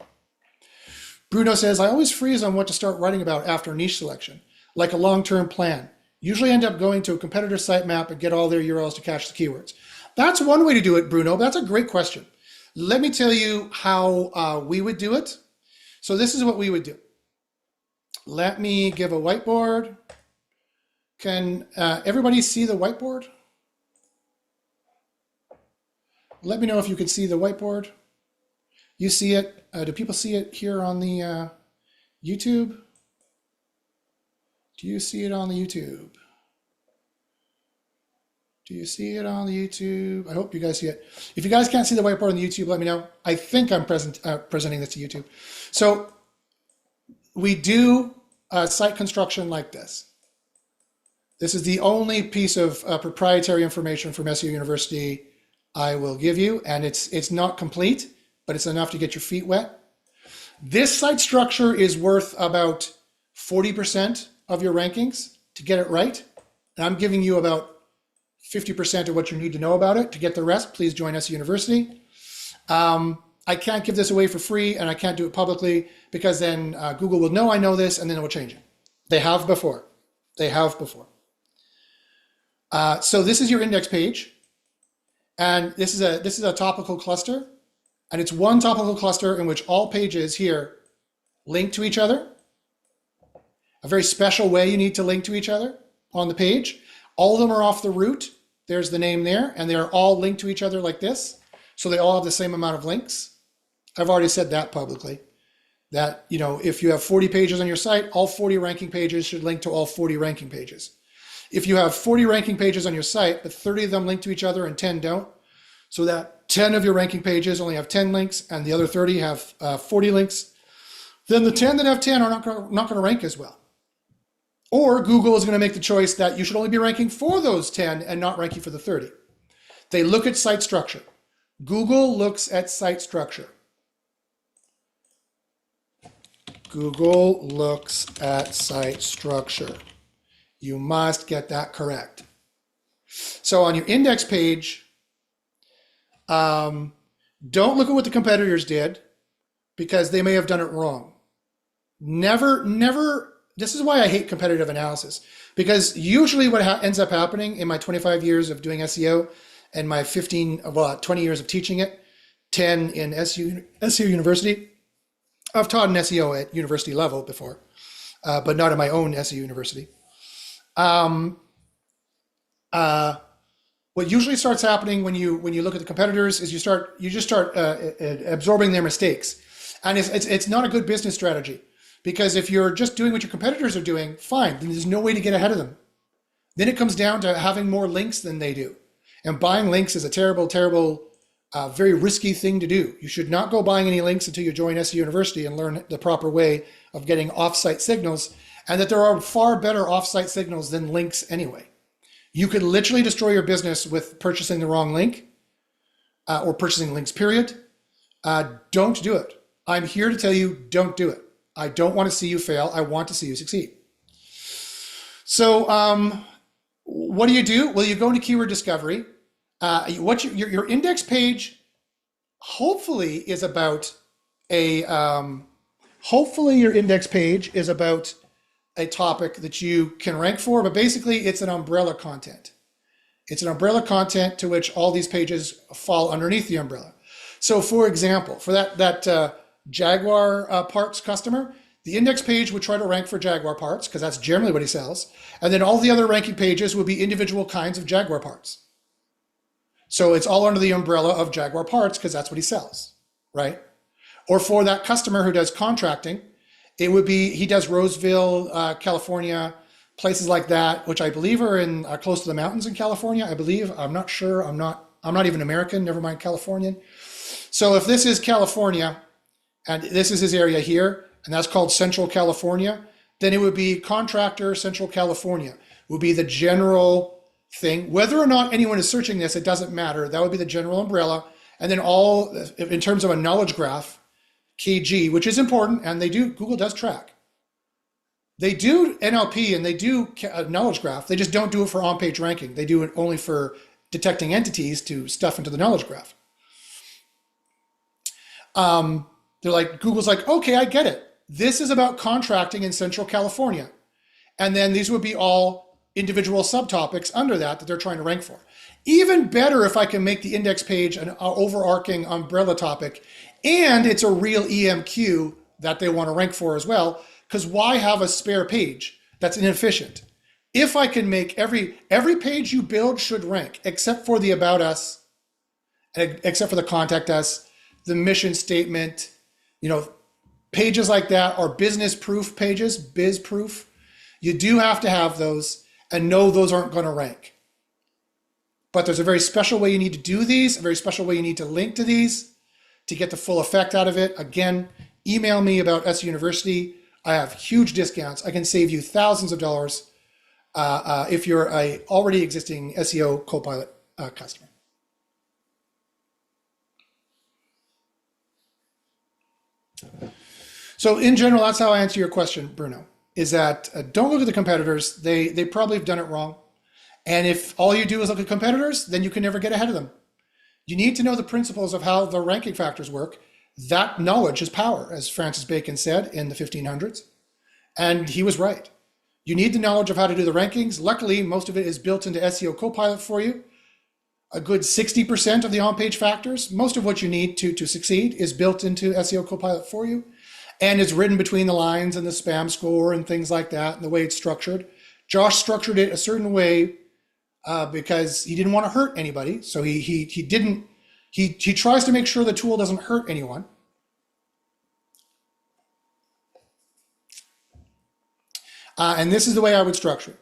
Bruno says, I always freeze on what to start writing about after niche selection, like a long-term plan. Usually end up going to a competitor sitemap and get all their URLs to catch the keywords. That's one way to do it, Bruno. That's a great question. Let me tell you how we would do it. So this is what we would do. Let me give a whiteboard. Can everybody see the whiteboard? Let me know if you can see the whiteboard. You see it? Do people see it here on the YouTube? Do you see it on the YouTube? Do you see it on the YouTube? I hope you guys see it. If you guys can't see the whiteboard on the YouTube, let me know. I think I'm presenting this to YouTube. So we do site construction like this. This is the only piece of proprietary information from SEO University I will give you, and it's not complete, but it's enough to get your feet wet. This site structure is worth about 40% of your rankings to get it right. And I'm giving you about 50% of what you need to know about it. To get the rest, please join SEO University. I can't give this away for free, and I can't do it publicly because then Google will know I know this, and then it will change it. They have before. They have before. So this is your index page, and this is a topical cluster, and it's one topical cluster in which all pages here link to each other. A very special way you need to link to each other on the page. All of them are off the root. There's the name there, and they're all linked to each other like this. So they all have the same amount of links. I've already said that publicly, that, you know, if you have 40 pages on your site, all 40 ranking pages should link to all 40 ranking pages. If you have 40 ranking pages on your site, but 30 of them link to each other and 10 don't, so that 10 of your ranking pages only have 10 links and the other 30 have 40 links, then the 10 that have 10 are not going to rank as well. Or Google is going to make the choice that you should only be ranking for those 10 and not ranking for the 30. They look at site structure. Google looks at site structure. Google looks at site structure. You must get that correct. So on your index page, don't look at what the competitors did because they may have done it wrong. Never, this is why I hate competitive analysis, because usually what ends up happening in my 25 years of doing SEO and my 20 years of teaching it, 10 in SEO University. I've taught in SEO at university level before, but not at my own SEO University. What usually starts happening when you look at the competitors is you just start absorbing their mistakes, and it's not a good business strategy. Because if you're just doing what your competitors are doing, fine, then there's no way to get ahead of them. Then it comes down to having more links than they do. And buying links is a terrible, terrible, very risky thing to do. You should not go buying any links until you join SEO University and learn the proper way of getting offsite signals, and that there are far better offsite signals than links anyway. You could literally destroy your business with purchasing the wrong link or purchasing links, period. Don't do it. I'm here to tell you, don't do it. I don't want to see you fail. I want to see you succeed. So what do? Well, you go into keyword discovery. Your index page hopefully is about hopefully your index page is about a topic that you can rank for, but basically it's an umbrella content. It's an umbrella content to which all these pages fall underneath the umbrella. So for example, for that Jaguar parts customer, the index page would try to rank for Jaguar parts because that's generally what he sells. And then all the other ranking pages would be individual kinds of Jaguar parts. So it's all under the umbrella of Jaguar parts because that's what he sells, right? Or for that customer who does contracting, it would be, he does Roseville, California, places like that, which I believe are close to the mountains in California. I believe, I'm not sure. I'm not even American, never mind Californian. So if this is California and this is his area here, and that's called Central California, then it would be contractor Central California would be the general thing. Whether or not anyone is searching this, it doesn't matter. That would be the general umbrella. And then all, in terms of a knowledge graph, KG, which is important, and Google does track. They do NLP and they do a knowledge graph. They just don't do it for on-page ranking. They do it only for detecting entities to stuff into the knowledge graph. Google's like, okay, I get it. This is about contracting in Central California. And then these would be all individual subtopics under that they're trying to rank for. Even better if I can make the index page an overarching umbrella topic, and it's a real EMQ that they want to rank for as well, because why have a spare page that's inefficient? If I can make every page you build should rank, except for the about us, except for the contact us, the mission statement, pages like that are business proof pages, biz proof. You do have to have those and know those aren't going to rank. But there's a very special way you need to do these, a very special way you need to link to these to get the full effect out of it. Again, email me about SEO University. I have huge discounts. I can save you thousands of dollars if you're a already existing SEO Copilot customer. So in general, that's how I answer your question, Bruno, is that don't look at the competitors. They probably have done it wrong. And if all you do is look at competitors, then you can never get ahead of them. You need to know the principles of how the ranking factors work. That knowledge is power, as Francis Bacon said in the 1500s. And he was right. You need the knowledge of how to do the rankings. Luckily, most of it is built into SEO Copilot for you. A good 60% of the on-page factors, most of what you need to succeed, is built into SEO Copilot for you. And it's written between the lines and the spam score and things like that, and the way it's structured. Josh structured it a certain way because he didn't want to hurt anybody. So he tries to make sure the tool doesn't hurt anyone. And this is the way I would structure it.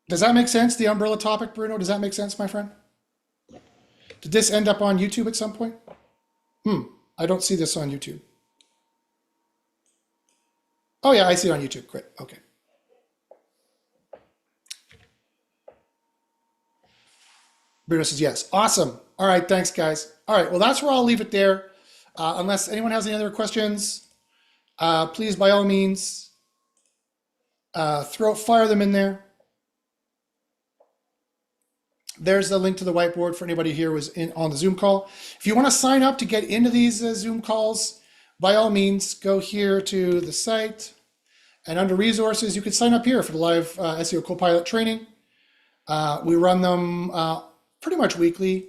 Does that make sense, the umbrella topic, Bruno? Does that make sense, my friend? Did this end up on YouTube at some point? I don't see this on YouTube. Oh yeah, I see it on YouTube. Great, okay. Bruno says yes. Awesome. All right, thanks guys. All right, well that's where I'll leave it there. Unless anyone has any other questions, please by all means, fire them in there. There's the link to the whiteboard for anybody here who was on the Zoom call. If you want to sign up to get into these Zoom calls, by all means, go here to the site, and under resources, you can sign up here for the live SEO Copilot training. We run them pretty much weekly.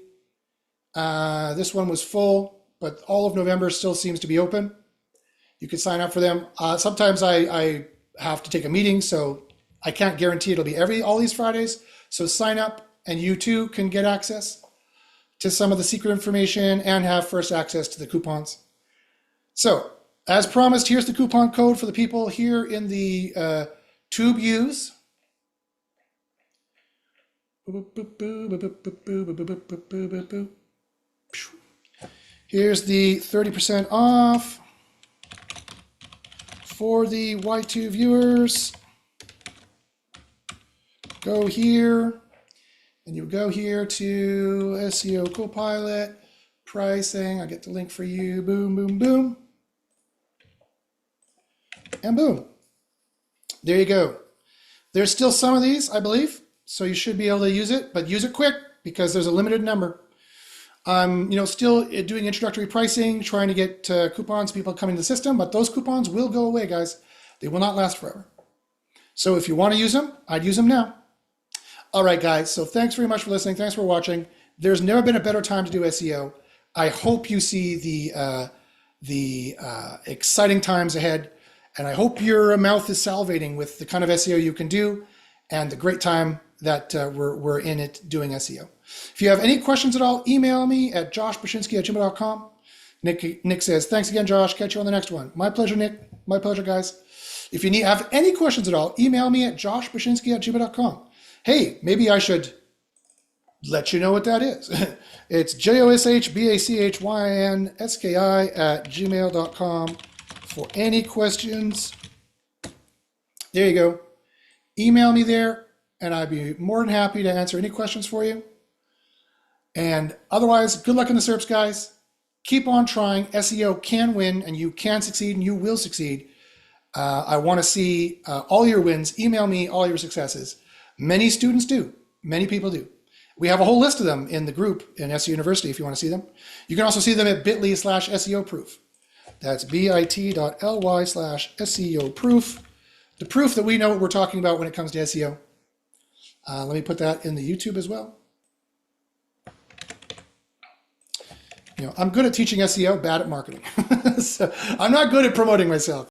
This one was full, but all of November still seems to be open. You can sign up for them. Sometimes I have to take a meeting, so I can't guarantee it'll be all these Fridays. So sign up, and you too can get access to some of the secret information and have first access to the coupons. So As promised, here's the coupon code for the people here in the tube use. Here's the 30% off for the Y2 viewers. Go here, and you go here to SEO Copilot, pricing. I get the link for you. Boom, boom, boom. And boom. There you go. There's still some of these, I believe, so you should be able to use it, but use it quick because there's a limited number. I'm still doing introductory pricing, trying to get coupons, people coming to the system, but those coupons will go away, guys. They will not last forever. So if you want to use them, I'd use them now. All right, guys, so thanks very much for listening. Thanks for watching. There's never been a better time to do SEO. I hope you see the exciting times ahead, and I hope your mouth is salivating with the kind of SEO you can do and the great time that we're in it doing SEO. If you have any questions at all, email me at joshbashinsky@gmail.com. Nick says, thanks again, Josh. Catch you on the next one. My pleasure, Nick. My pleasure, guys. If you have any questions at all, email me at joshbashinsky@gmail.com. Hey, maybe I should let you know what that is. It's joshbashinsky@gmail.com for any questions. There you go. Email me there, and I'd be more than happy to answer any questions for you. And otherwise, good luck in the SERPs, guys. Keep on trying. SEO can win, and you can succeed, and you will succeed. I want to see all your wins. Email me all your successes. Many students do. Many people do. We have a whole list of them in the group in SEO University if you want to see them. You can also see them at bit.ly/SEO proof. That's bit.ly/SEO proof. The proof that we know what we're talking about when it comes to SEO. Let me put that in the YouTube as well. I'm good at teaching SEO, bad at marketing. So I'm not good at promoting myself.